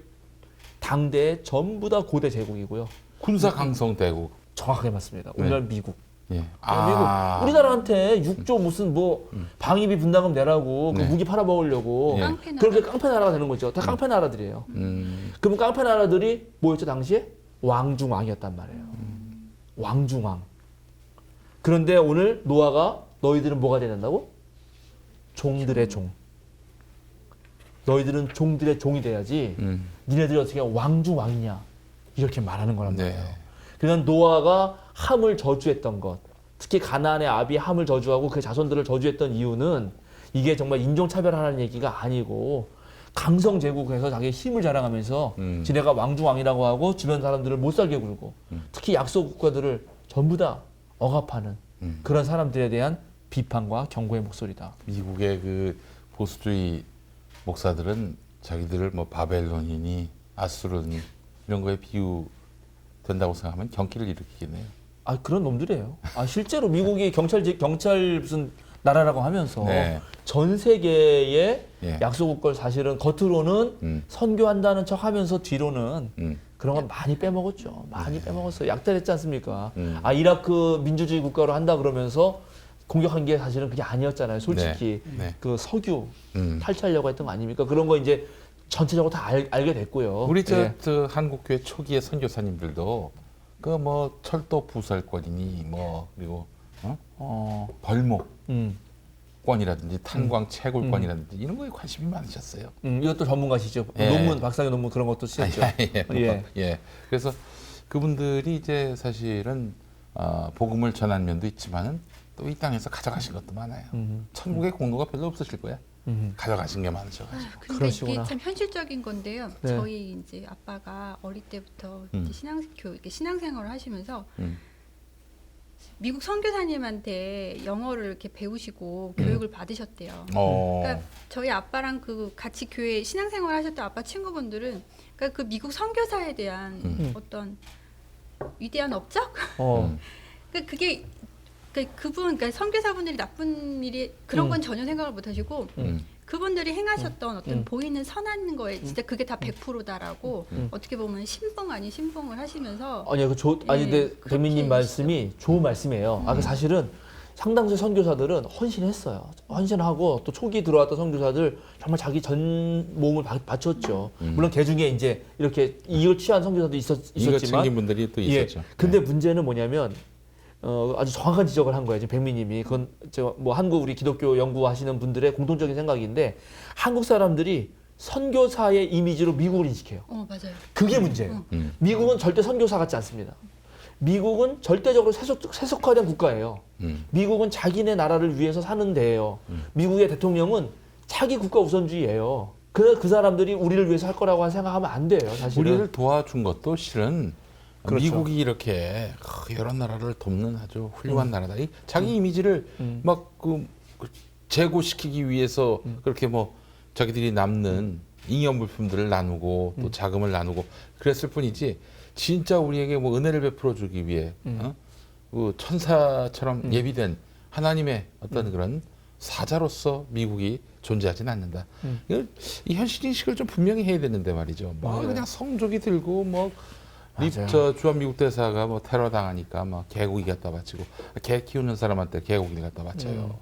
당대의 전부 다 고대 제국이고요. 군사 강성 대국. 정확하게 맞습니다. 오늘날 미국. 예. 미국 우리나라한테 6조 무슨 뭐 방위비 분담금 내라고 그 네. 무기 팔아먹으려고 예. 깡패 나라. 그렇게 깡패 나라가 되는 거죠. 다 깡패 나라들이에요. 그럼 깡패 나라들이 뭐였죠 당시에? 왕중왕이었단 말이에요. 왕중왕. 그런데 오늘 노아가 너희들은 뭐가 돼야 된다고? 종들의 종. 너희들은 종들의 종이 돼야지. 니네들이 어떻게 왕중왕이냐 이렇게 말하는 거란 네. 말이에요. 그러니까 노아가 함을 저주했던 것, 특히 가나안의 아비 함을 저주하고 그 자손들을 저주했던 이유는 이게 정말 인종차별하는 얘기가 아니고 강성제국에서 자기의 힘을 자랑하면서 지네가 왕중왕이라고 하고 주변 사람들을 못 살게 굴고 특히 약소 국가들을 전부 다 억압하는 그런 사람들에 대한 비판과 경고의 목소리다. 미국의 그 보수주의 목사들은 자기들을 뭐 바벨론이니 아수르니 이런 거에 비유된다고 생각하면 경기를 일으키겠네요. 아 그런 놈들이에요. 아 실제로 미국이 경찰 무슨 나라라고 하면서 네. 전 세계의 예. 약소국가를 사실은 겉으로는 선교한다는 척하면서 뒤로는 그런 건 많이 빼먹었죠. 많이 빼먹었어요. 약탈했지 않습니까? 아 이라크 민주주의 국가로 한다 그러면서 공격한 게 사실은 그게 아니었잖아요. 솔직히 네. 네. 그 석유 탈취하려고 했던 거 아닙니까? 그런 거 이제 전체적으로 다 알게 됐고요. 우리 예. 저 한국교회 초기의 선교사님들도 그 뭐 철도 부설권이니 뭐 그리고 벌목권이라든지 탄광 채굴권이라든지 이런 거에 관심이 많으셨어요. 이것도 전문가시죠. 예. 논문, 박사교 논문 그런 것도 쓰셨죠. 예. 그래서 그분들이 이제 사실은 복음을 전한 면도 있지만은 또 이 땅에서 가져가신 것도 많아요. 천국의 공로가 별로 없으실 거야. 가져가신 게 많으셔가지고. 근데 그러시구나. 이게 참 현실적인 건데요. 네. 저희 이제 아빠가 어릴 때부터 이제 신앙생활을 하시면서 미국 선교사님한테 영어를 이렇게 배우시고 교육을 받으셨대요. 그러니까 저희 아빠랑 그 같이 교회 신앙생활 하셨던 아빠 친구분들은 그러니까 그 미국 선교사에 대한 어떤 위대한 업적? 그러니까 그게 그러니까 선교사분들이 나쁜 일이 그런 건 전혀 생각을 못 하시고 그분들이 행하셨던 어떤 보이는 선한 거에 진짜 그게 다 100%다라고 어떻게 보면 신봉 아닌 신봉을 하시면서 아니요, 근데 백민님 말씀이 좋은 말씀이에요. 그 사실은 상당수 선교사들은 헌신했어요. 헌신하고 또 초기 들어왔던 선교사들 정말 자기 전 몸을 바쳤죠. 물론 그 중에 이제 이렇게 이걸 취한 선교사도 이거 있었지만, 챙긴 분들이 또 있었죠. 근데 네. 문제는 뭐냐면 아주 정확한 지적을 한 거예요. 지금 백민님이 그건 뭐 한국 우리 기독교 연구하시는 분들의 공통적인 생각인데 한국 사람들이 선교사의 이미지로 미국을 인식해요. 맞아요. 그게 문제예요. 미국은 절대 선교사 같지 않습니다. 미국은 절대적으로 세속화된 국가예요. 미국은 자기네 나라를 위해서 사는 데예요. 미국의 대통령은 자기 국가 우선주의예요. 그 사람들이 우리를 위해서 할 거라고 생각하면 안 돼요. 사실은. 우리를 도와준 것도 실은 그렇죠. 미국이 이렇게 여러 나라를 돕는 아주 훌륭한 나라다. 자기 이미지를 막 제고시키기 위해서 그렇게 뭐 자기들이 남는 잉여 물품들을 나누고 또 자금을 나누고 그랬을 뿐이지 진짜 우리에게 뭐 은혜를 베풀어 주기 위해 그 천사처럼 예비된 하나님의 어떤 그런 사자로서 미국이 존재하지는 않는다. 이 현실 인식을 좀 분명히 해야 되는데 말이죠. 뭐 그냥 성조기 들고 뭐 주한미국 대사가 뭐 테러 당하니까 막 개고기 갖다 바치고 개 키우는 사람한테 개고기 갖다 바쳐요.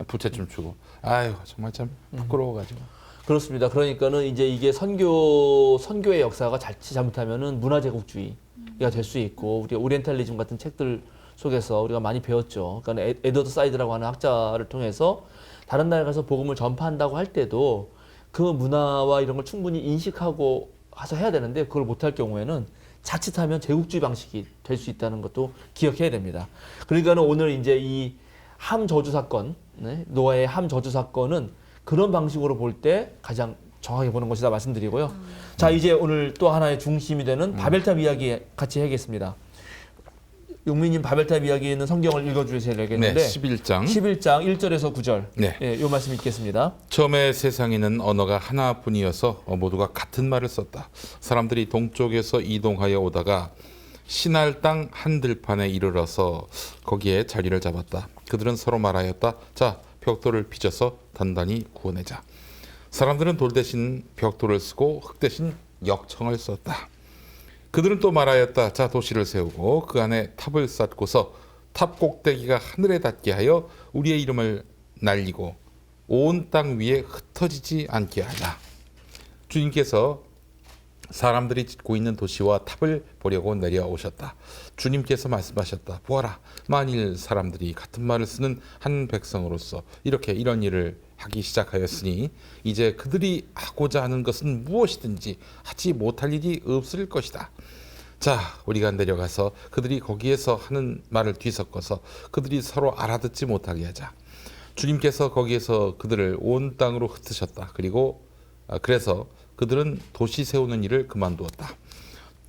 부채춤 추고. 아유 정말 참 부끄러워가지고. 그렇습니다. 그러니까는 이제 이게 선교의 역사가 자칫 잘못하면은 문화 제국주의가 될 수 있고 우리 오리엔탈리즘 같은 책들 속에서 우리가 많이 배웠죠. 그러니까 에드워드 사이드라고 하는 학자를 통해서 다른 나라에 가서 복음을 전파한다고 할 때도 그 문화와 이런 걸 충분히 인식하고 가서 해야 되는데 그걸 못할 경우에는 자칫하면 제국주의 방식이 될 수 있다는 것도 기억해야 됩니다. 그러니까는 오늘 이제 이 함 저주 사건, 노아의 함 저주 사건은 그런 방식으로 볼 때 가장 정확하게 보는 것이다 말씀드리고요. 자, 이제 오늘 또 하나의 중심이 되는 바벨탑 이야기 같이 하겠습니다. 용민님 바벨탑 이야기에 있는 성경을 읽어주셔야 되겠는데 네, 11장 1절에서 9절 네. 요 말씀 읽겠습니다. 처음에 세상에는 언어가 하나뿐이어서 모두가 같은 말을 썼다. 사람들이 동쪽에서 이동하여 오다가 시날 땅 한 들판에 이르러서 거기에 자리를 잡았다. 그들은 서로 말하였다. 자, 벽돌을 빚어서 단단히 구워내자. 사람들은 돌 대신 벽돌을 쓰고 흙 대신 역청을 썼다. 그들은 또 말하였다. 자, 도시를 세우고 그 안에 탑을 쌓고서 탑 꼭대기가 하늘에 닿게 하여 우리의 이름을 날리고 온 땅 위에 흩어지지 않게 하자. 주님께서 사람들이 짓고 있는 도시와 탑을 보려고 내려오셨다. 주님께서 말씀하셨다. 보아라, 만일 사람들이 같은 말을 쓰는 한 백성으로서 이런 일을 하기 시작하였으니 이제 그들이 하고자 하는 것은 무엇이든지 하지 못할 일이 없을 것이다. 자, 우리가 내려가서 그들이 거기에서 하는 말을 뒤섞어서 그들이 서로 알아듣지 못하게 하자. 주님께서 거기에서 그들을 온 땅으로 흩으셨다. 그래서 그들은 도시 세우는 일을 그만두었다.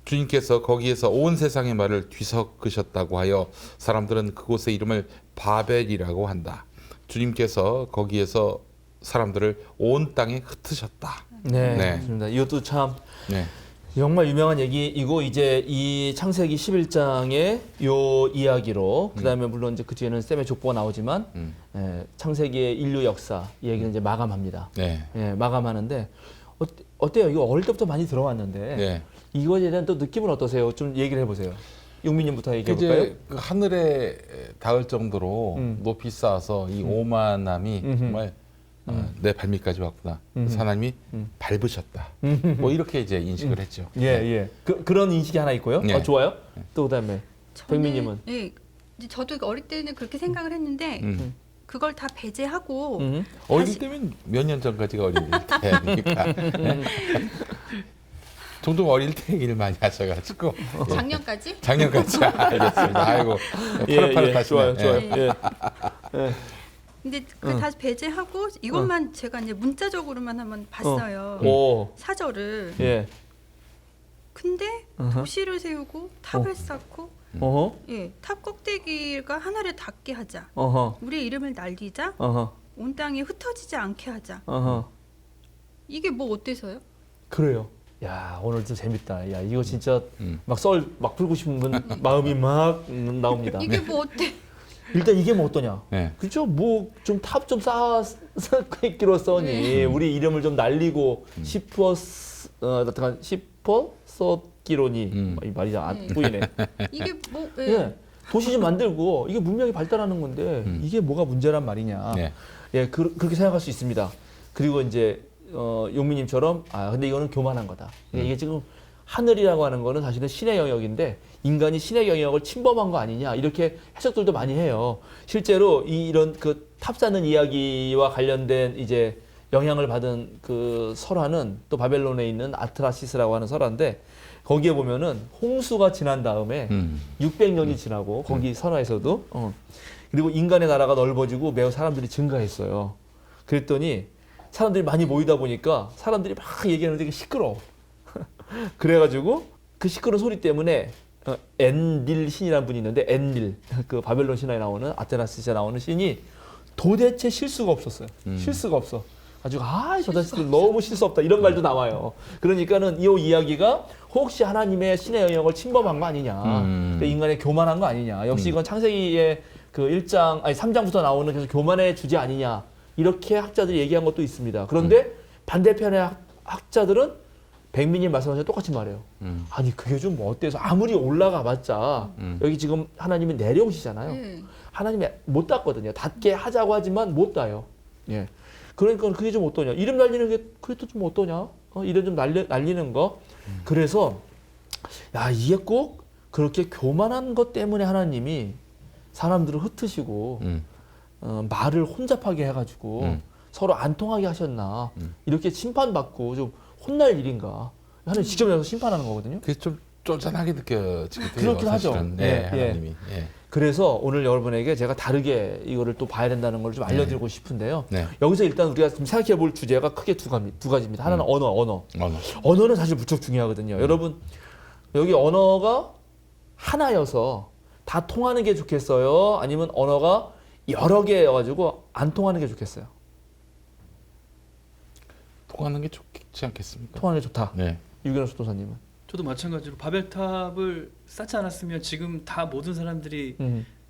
주님께서 거기에서 온 세상의 말을 뒤섞으셨다고 하여 사람들은 그곳의 이름을 바벨이라고 한다. 주님께서 거기에서 사람들을 온 땅에 흩으셨다. 네, 네. 맞습니다. 이것도 참 네. 정말 유명한 얘기이고 이제 이 창세기 11장의 요 이야기로 그다음에 물론 이제 그 뒤에는 셈의 족보가 나오지만 창세기의 인류 역사 이 얘기는 이제 마감합니다. 네. 예, 마감하는데 어때요? 이거 어릴 때부터 많이 들어왔는데 네. 이거에 대한 또 느낌은 어떠세요? 좀 얘기를 해보세요. 용민님부터 얘기해 볼까요? 이제 그 하늘에 닿을 정도로 높이 쌓아서 이 오만함이 정말 내 발밑까지 왔구나. 그래서 하나님이 밟으셨다. 뭐 이렇게 이제 인식을 했죠. 예. 그런 인식이 하나 있고요. 네. 좋아요. 또 그다음에 백미님은 네, 이제 저도 어릴 때는 그렇게 생각을 했는데 그걸 다 배제하고 어릴 때면 몇 년 전까지가 어릴 때니까. 네. 종종 어릴 때 얘기를 많이 하셔가지고 작년까지 작년까지 알겠습니다. 아이고 파릇파릇하시네. 좋아요. 네. 예. 근데 그 다 배제하고 이것만 제가 이제 문자적으로만 한번 봤어요. 오. 사절을. 예. 근데 도시를 세우고 탑을 쌓고 어허. 예, 탑 꼭대기가 하늘에 닿게 하자. 어허. 우리의 이름을 날리자. 어허. 온 땅에 흩어지지 않게 하자. 어허. 이게 뭐 어때서요? 그래요. 야, 오늘 좀 재밌다. 야, 이거 진짜 막 풀고 싶은 마음이 막 나옵니다. 이게 뭐 어때? 일단 이게 뭐 어떠냐? 네. 그죠? 뭐 좀 탑 좀 쌓기로 써니 네. 우리 이름을 좀 날리고 싶어 썼기로니 이 말이 안 보이네. 이게 뭐 예. 예. 도시 좀 만들고 이게 문명이 발달하는 건데 이게 뭐가 문제란 말이냐? 네. 예, 그렇게 생각할 수 있습니다. 그리고 이제 용민님처럼 근데 이거는 교만한 거다. 이게 지금 하늘이라고 하는 거는 사실은 신의 영역인데 인간이 신의 영역을 침범한 거 아니냐 이렇게 해석들도 많이 해요. 실제로 이런 그 탑 쌓는 이야기와 관련된 이제 영향을 받은 그 설화는 또 바벨론에 있는 아트라시스라고 하는 설화인데 거기에 보면은 홍수가 지난 다음에 600년이 지나고 거기 설화에서도 그리고 인간의 나라가 넓어지고 매우 사람들이 증가했어요. 그랬더니 사람들이 많이 모이다 보니까 사람들이 막 얘기하는데 되게 시끄러워. 그래가지고 그 시끄러운 소리 때문에 엔릴 신이라는 분이 있는데 엔릴 그 바벨론 신화에 나오는 아테나시스에 나오는 신이 도대체 실수가 없었어요. 실수가 없어. 아주 저 자식들 너무 실수 없다 이런 말도 나와요. 그러니까는 이 이야기가 혹시 하나님의 신의 영역을 침범한 거 아니냐, 그러니까 인간의 교만한 거 아니냐. 역시 이건 창세기의 그 3장부터 나오는 그래서 교만의 주제 아니냐 이렇게 학자들이 얘기한 것도 있습니다. 그런데 반대편의 학자들은 백민님 말씀하신 똑같이 말해요. 아니 그게 좀 뭐 어때서 아무리 올라가봤자 여기 지금 하나님이 내려오시잖아요. 하나님이 못 닿거든요. 닿게 하자고 하지만 못 닿아요. 예. 그러니까 그게 좀 어떠냐? 이름 날리는 게 그래도 좀 어떠냐? 이름 좀 날리는 거. 그래서 이게 꼭 그렇게 교만한 것 때문에 하나님이 사람들을 흩으시고 말을 혼잡하게 해가지고 서로 안 통하게 하셨나? 이렇게 심판받고 좀 혼날 일인가? 하나님 직접 나서 심판하는 거거든요. 그게 좀 쪼잔하게 느껴지게 돼요. 그렇긴 하죠. 사실은. 예, 하나님이. 예. 그래서 오늘 여러분에게 제가 다르게 이거를 또 봐야 된다는 걸 좀 알려드리고 싶은데요. 네. 여기서 일단 우리가 지금 생각해 볼 주제가 크게 두 가지입니다. 하나는 언어. 언어는 사실 무척 중요하거든요. 여러분, 여기 언어가 하나여서 다 통하는 게 좋겠어요? 아니면 언어가 여러 개여가지고 안 통하는 게 좋겠어요? 통하는 게 좋지 않겠습니까? 통하는 게 좋다. 네. 유견호 수도사님은? 저도 마찬가지로 바벨탑을 쌓지 않았으면 지금 다 모든 사람들이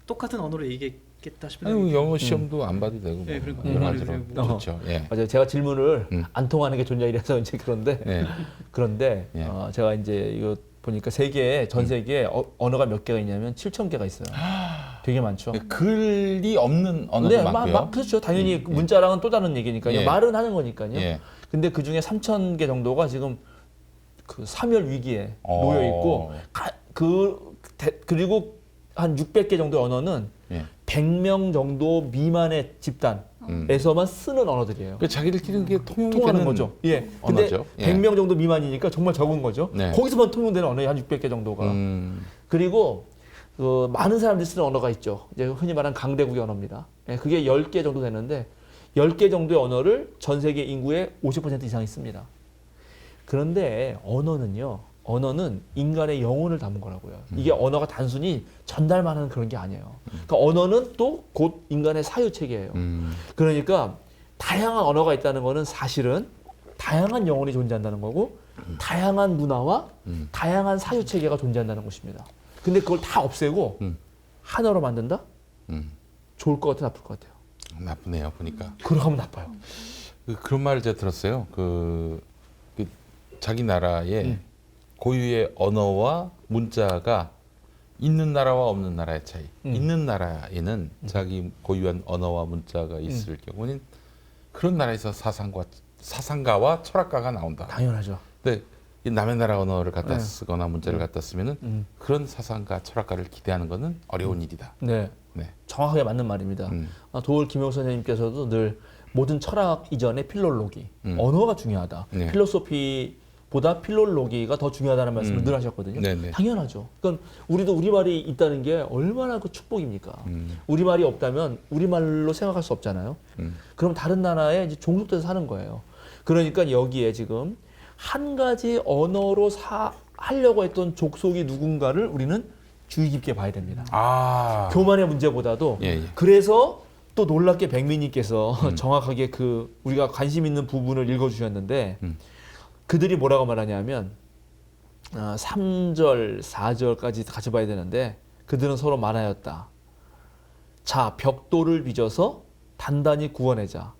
똑같은 언어로 얘기했겠다 싶은데. 아니, 영어 시험도 안 봐도 되고. 네, 그러니까 여러 말이 가지로 되고. 좋죠. 예. 맞아요. 제가 질문을 안 통하는 게 좋냐 이래서 이제 그런데 네. 그런데 예. 제가 이제 이거 보니까 전 세계에 언어가 몇 개가 있냐면 7,000개가 있어요. 되게 많죠. 글이 없는 언어도 네, 많고요. 그렇죠. 당연히 문자랑은 또 다른 얘기니까요. 예. 말은 하는 거니까요. 예. 근데 그 중에 3,000개 정도가 지금 그 사멸 위기에 놓여 있고, 그리고 한 600개 정도의 언어는 예. 100명 정도 미만의 집단에서만 쓰는 언어들이에요. 그 자기들끼리 그게 통용이 통하는 되는 거죠. 예. 근데 언어죠. 예. 100명 정도 미만이니까 정말 적은 거죠. 네. 거기서만 통용되는 언어가 한 600개 정도가. 그리고 많은 사람들이 쓰는 언어가 있죠. 이제 흔히 말하는 강대국의 언어입니다. 예, 그게 10개 정도 되는데 10개 정도의 언어를 전 세계 인구의 50% 이상이 씁니다. 그런데 언어는 인간의 영혼을 담은 거라고요. 이게 언어가 단순히 전달만 하는 그런 게 아니에요. 그러니까 언어는 또 곧 인간의 사유체계예요. 그러니까 다양한 언어가 있다는 거는 사실은 다양한 영혼이 존재한다는 거고 다양한 문화와 다양한 사유체계가 존재한다는 것입니다. 근데 그걸 다 없애고 하나로 만든다? 좋을 것 같아요, 나쁠 것 같아요? 나쁘네요, 보니까. 그러면 나빠요. 그런 말을 제가 들었어요. 그 자기 나라의 고유의 언어와 문자가 있는 나라와 없는 나라의 차이. 있는 나라에는 자기 고유한 언어와 문자가 있을 경우는 그런 나라에서 사상가와 철학가가 나온다. 당연하죠. 근데 이 남의 나라 언어를 갖다 쓰거나 문자를 갖다 쓰면은 그런 사상가, 철학가를 기대하는 것은 어려운 일이다. 네. 네. 정확하게 맞는 말입니다. 도올 김용 선생님께서도 늘 모든 철학 이전에 필롤로기, 언어가 중요하다. 네. 필로소피보다 필롤로기가 더 중요하다는 말씀을 늘 하셨거든요. 네네. 당연하죠. 그러니까 우리도 우리말이 있다는 게 얼마나 그 축복입니까? 우리말이 없다면 우리말로 생각할 수 없잖아요. 그럼 다른 나라에 이제 종속돼서 사는 거예요. 그러니까 여기에 지금 한 가지 언어로 하려고 했던 족속이 누군가를 우리는 주의 깊게 봐야 됩니다. 교만의 문제보다도 예, 예. 그래서 또 놀랍게 백민님께서 정확하게 그 우리가 관심 있는 부분을 읽어주셨는데 그들이 뭐라고 말하냐면 3절, 4절까지 같이 봐야 되는데 그들은 서로 말하였다. 자, 벽돌을 빚어서 단단히 구워내자.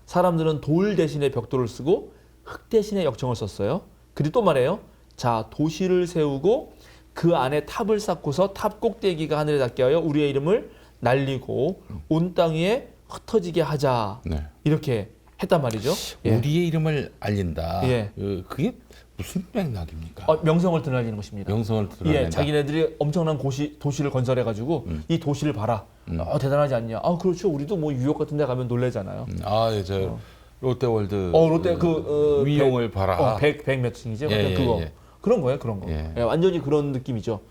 사람들은 돌 대신에 벽돌을 쓰고 흙 대신에 역청을 썼어요. 그리고 또 말해요. 자, 도시를 세우고 그 안에 탑을 쌓고서 탑 꼭대기가 하늘에 닿게 하여 우리의 이름을 날리고 온 땅 위에 흩어지게 하자. 네. 이렇게 했단 말이죠. 우리의 이름을 알린다. 예. 그게 무슨 맥락입니까? 명성을 드러내는 것입니다. 명성을 드러낸다. 예, 자기네들이 엄청난 도시를 건설해가지고 이 도시를 봐라. 대단하지 않냐? 그렇죠. 우리도 뭐 뉴욕 같은 데 가면 놀래잖아요. 예, 저 롯데월드 롯데 위용을 봐라. 100 몇 층이죠? 예, 그거. 예. 그런 거예요, 그런 거. 예. 예, 완전히 그런 느낌이죠.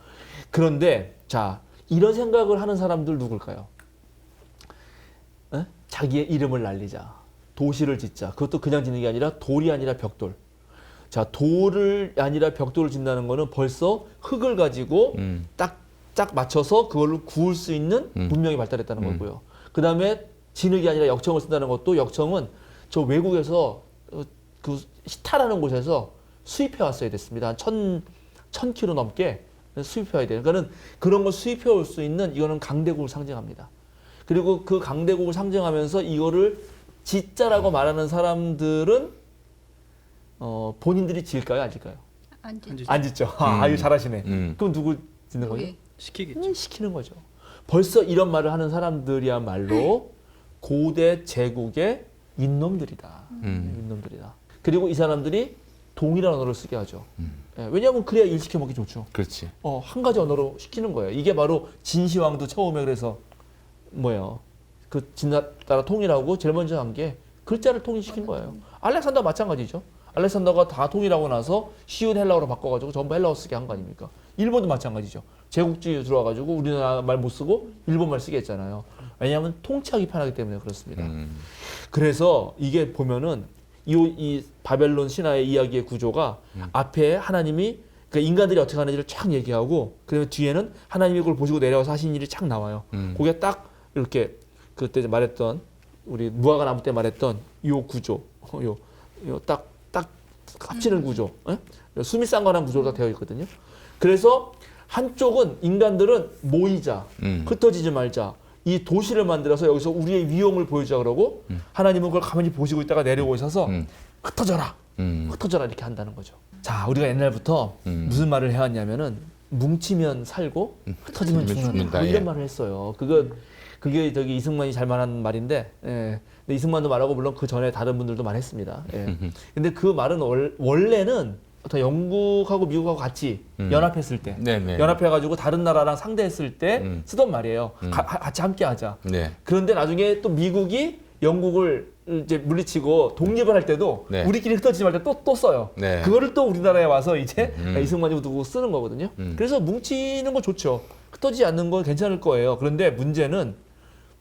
그런데 자, 이런 생각을 하는 사람들 누굴까요? 자기의 이름을 날리자. 도시를 짓자. 그것도 그냥 짓는 게 아니라 돌이 아니라 벽돌. 자, 돌을 아니라 벽돌을 짓는다는 거는 벌써 흙을 가지고 딱 맞춰서 그걸로 구울 수 있는 문명이 발달했다는 거고요. 그 다음에 진흙이 아니라 역청을 쓴다는 것도 역청은 저 외국에서 그 히타라는 곳에서 수입해 왔어야 됐습니다. 한 1000km 넘게 수입해 와야 돼요. 그러니까는 그런 걸 수입해 올 수 있는 이거는 강대국을 상징합니다. 그리고 그 강대국을 상징하면서 이거를 짓자라고 말하는 사람들은 본인들이 지을까요? 안 지을까요? 안 돼. 안 짓죠. 아유 잘하시네. 음. 그럼 누구 짓는 거죠? 우리. 시키겠죠. 시키는 거죠. 벌써 이런 말을 하는 사람들이야말로 고대 제국의 윗놈들이다. 윗놈들이다. 그리고 이 사람들이 동일한 언어를 쓰게 하죠. 예, 왜냐하면 그래야 일 시켜 먹기 좋죠. 그렇지. 한 가지 언어로 시키는 거예요. 이게 바로 진시황도 처음에 그래서 뭐예요? 그 진나라 통일하고 제일 먼저 한 게 글자를 통일시킨 거예요. 알렉산더 마찬가지죠. 알렉산더가 다 통일하고 나서 쉬운 헬라어로 바꿔가지고 전부 헬라어 쓰게 한 거 아닙니까? 일본도 마찬가지죠. 제국주의 들어와가지고 우리나라 말 못 쓰고 일본 말 쓰게 했잖아요. 왜냐하면 통치하기 편하기 때문에 그렇습니다. 그래서 이게 보면은 이 바벨론 신화의 이야기의 구조가 앞에 하나님이 그러니까 인간들이 어떻게 하는지를 쫙 얘기하고 그다음에 뒤에는 하나님이 그걸 보시고 내려와서 하신 일이 쫙 나와요. 그게 딱 이렇게 그때 말했던 우리 무화과 나무 때 말했던 요 구조, 요 딱 합치는 구조, 숨이 쌍관한 구조가 되어 있거든요. 그래서 한쪽은 인간들은 모이자, 흩어지지 말자. 이 도시를 만들어서 여기서 우리의 위용을 보여주자 그러고 하나님은 그걸 가만히 보시고 있다가 내려오셔서 흩어져라, 흩어져라 이렇게 한다는 거죠. 자, 우리가 옛날부터 무슨 말을 해왔냐면은 뭉치면 살고 흩어지면 죽는다. 뭐 이런 말을 했어요. 그게 저기 이승만이 잘 말한 말인데, 예. 근데 이승만도 말하고 물론 그 전에 다른 분들도 말했습니다. 예. 근데 그 말은 원래는 어떤 영국하고 미국하고 같이 연합했을 때, 네네. 연합해가지고 다른 나라랑 상대했을 때 쓰던 말이에요. 같이 함께하자. 네. 그런데 나중에 또 미국이 영국을 이제 물리치고 독립을 할 때도 네. 우리끼리 흩어지지 말 때 또 써요. 네. 그거를 또 우리나라에 와서 이제 이승만이 두고 쓰는 거거든요. 음. 그래서 뭉치는 건 좋죠. 흩어지지 않는 건 괜찮을 거예요. 그런데 문제는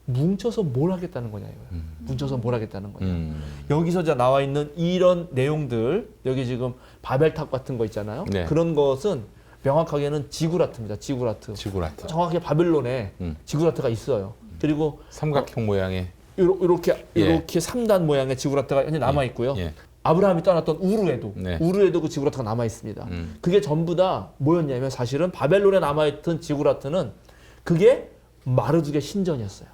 뭉쳐서 뭘 하겠다는 거냐 이거예요. 뭉쳐서 뭘 하겠다는 거냐. 여기서 자 나와 있는 이런 내용들, 여기 지금 바벨탑 같은 거 있잖아요. 네. 그런 것은 명확하게는 지구라트입니다. 지구라트. 지구라트. 정확히 바벨론에 지구라트가 있어요. 그리고 삼각형 모양의 이렇게 예. 이렇게 3단 모양의 지구라트가 현재 남아 있고요. 예. 아브라함이 떠났던 우르에도 네. 우르에도 그 지구라트가 남아 있습니다. 그게 전부 다 뭐였냐면 사실은 바벨론에 남아 있던 지구라트는 그게 마르둑의 신전이었어요.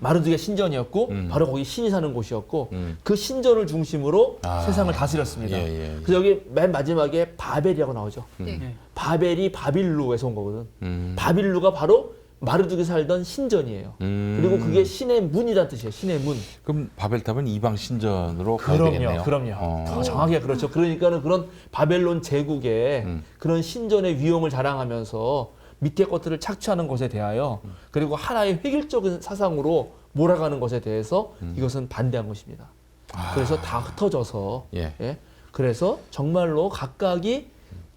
마르둑의 신전이었고 바로 거기 신이 사는 곳이었고 그 신전을 중심으로 세상을 다스렸습니다. 예, 예, 예. 그래서 여기 맨 마지막에 바벨이라고 나오죠. 네. 바벨이 바빌루에서 온 거거든. 바빌루가 바로 마르둑이 살던 신전이에요. 그리고 그게 신의 문이라는 뜻이에요. 신의 문. 그럼 바벨탑은 이방 신전으로 가야 되겠네요. 그럼요. 더 정확하게 그렇죠. 그러니까는 그런 바벨론 제국의 그런 신전의 위엄을 자랑하면서 밑에 것들을 착취하는 것에 대하여 그리고 하나의 획일적인 사상으로 몰아가는 것에 대해서 이것은 반대한 것입니다. 그래서 다 흩어져서 예. 예? 그래서 정말로 각각이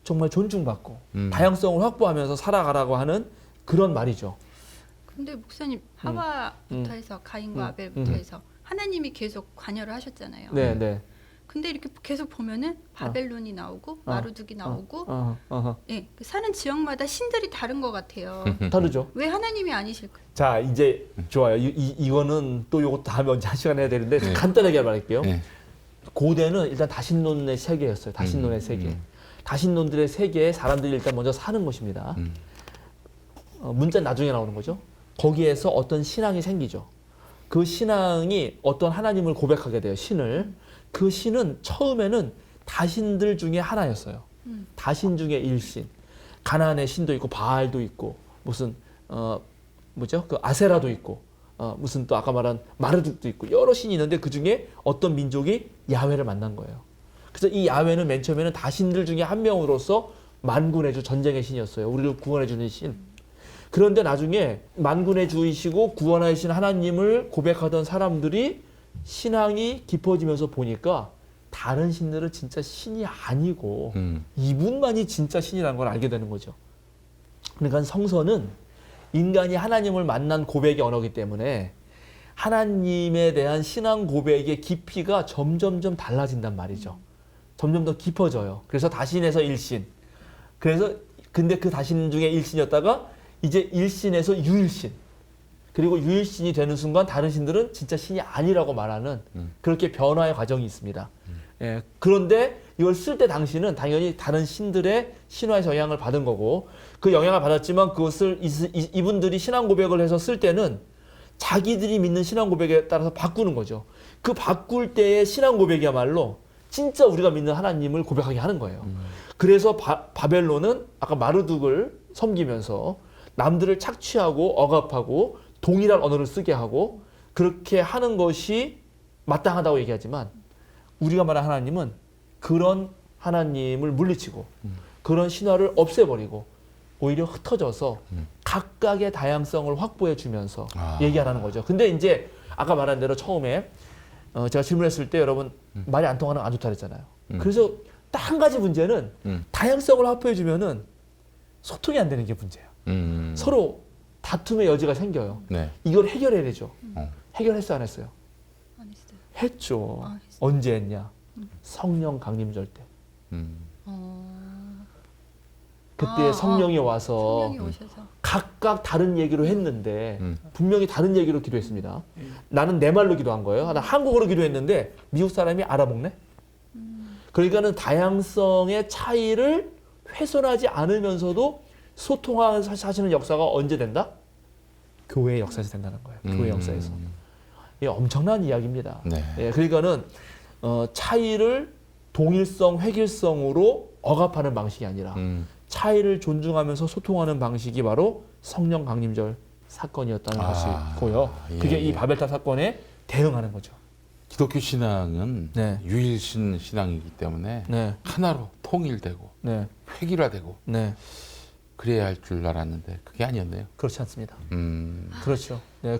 정말 존중받고 다양성을 확보하면서 살아가라고 하는 그런 말이죠. 근데 목사님 하와부터 해서 가인과 아벨부터 해서 하나님이 계속 관여를 하셨잖아요. 네, 네. 근데 이렇게 계속 보면은 바벨론이 나오고 마루둑이 나오고 예, 그 사는 지역마다 신들이 다른 것 같아요. 다르죠. 왜 하나님이 아니실까? 자, 이제 좋아요. 이거는 또 이것도 다음에 언제 한 시간 해야 되는데 네. 간단하게 말할게요. 네. 고대는 일단 다신론의 세계였어요. 다신론의 세계. 다신론들의 세계에 사람들이 일단 먼저 사는 것입니다. 문자 나중에 나오는 거죠. 거기에서 어떤 신앙이 생기죠. 그 신앙이 어떤 하나님을 고백하게 돼요. 신을. 그 신은 처음에는 다신들 중에 하나였어요. 다신 중에 일신. 가나안의 신도 있고 바알도 있고 무슨 뭐죠? 그 아세라도 있고 무슨 또 아까 말한 마르둑도 있고 여러 신이 있는데 그 중에 어떤 민족이 야훼를 만난 거예요. 그래서 이 야훼는 맨 처음에는 다신들 중에 한 명으로서 만군의 주 전쟁의 신이었어요. 우리를 구원해 주는 신. 그런데 나중에 만군의 주이시고 구원하신 하나님을 고백하던 사람들이 신앙이 깊어지면서 보니까 다른 신들은 진짜 신이 아니고 이분만이 진짜 신이라는 걸 알게 되는 거죠. 그러니까 성서는 인간이 하나님을 만난 고백의 언어이기 때문에 하나님에 대한 신앙 고백의 깊이가 점점점 달라진단 말이죠. 점점 더 깊어져요. 그래서 다신에서 일신. 그래서 근데 그 다신 중에 일신이었다가 이제 일신에서 유일신. 그리고 유일신이 되는 순간 다른 신들은 진짜 신이 아니라고 말하는 그렇게 변화의 과정이 있습니다. 예, 그런데 이걸 쓸 때 당시는 당연히 다른 신들의 신화에서 영향을 받은 거고 그 영향을 받았지만 그것을 이분들이 신앙 고백을 해서 쓸 때는 자기들이 믿는 신앙 고백에 따라서 바꾸는 거죠. 그 바꿀 때의 신앙 고백이야말로 진짜 우리가 믿는 하나님을 고백하게 하는 거예요. 그래서 바벨론은 아까 마르둑을 섬기면서 남들을 착취하고 억압하고 동일한 언어를 쓰게 하고 그렇게 하는 것이 마땅하다고 얘기하지만 우리가 말하는 하나님은 그런 하나님을 물리치고 그런 신화를 없애버리고 오히려 흩어져서 각각의 다양성을 확보해 주면서 얘기하라는 거죠. 근데 이제 아까 말한 대로 처음에 제가 질문했을 때 여러분 말이 안 통하는 건 안 좋다 그랬잖아요. 그래서 딱 한 가지 문제는 다양성을 확보해 주면은 소통이 안 되는 게 문제예요. 서로 다툼의 여지가 생겨요. 네. 이걸 해결해야 되죠. 해결했어요, 안 했어요? 안 했어요. 했죠. 했어요. 언제 했냐? 성령 강림절 때. 그때 성령이 와서 성령이 오셔서 각각 다른 얘기로 했는데 분명히 다른 얘기로 기도했습니다. 나는 내 말로 기도한 거예요. 나 한국어로 기도했는데 미국 사람이 알아먹네. 그러니까는 다양성의 차이를 훼손하지 않으면서도 소통하시는 역사가 언제 된다? 교회의 역사에서 된다는 거예요. 교회 역사에서. 이게 엄청난 이야기입니다. 네. 예, 그러니까는 차이를 동일성, 획일성으로 억압하는 방식이 아니라 차이를 존중하면서 소통하는 방식이 바로 성령 강림절 사건이었다는 것이고요. 예, 그게 이 예. 바벨탑 사건에 대응하는 거죠. 기독교 신앙은 네. 유일신 신앙이기 때문에 네, 하나로 통일되고 네, 획일화되고 네. 그래야 할 줄 알았는데 그게 아니었네요. 그렇지 않습니다. 음, 그렇죠. 네,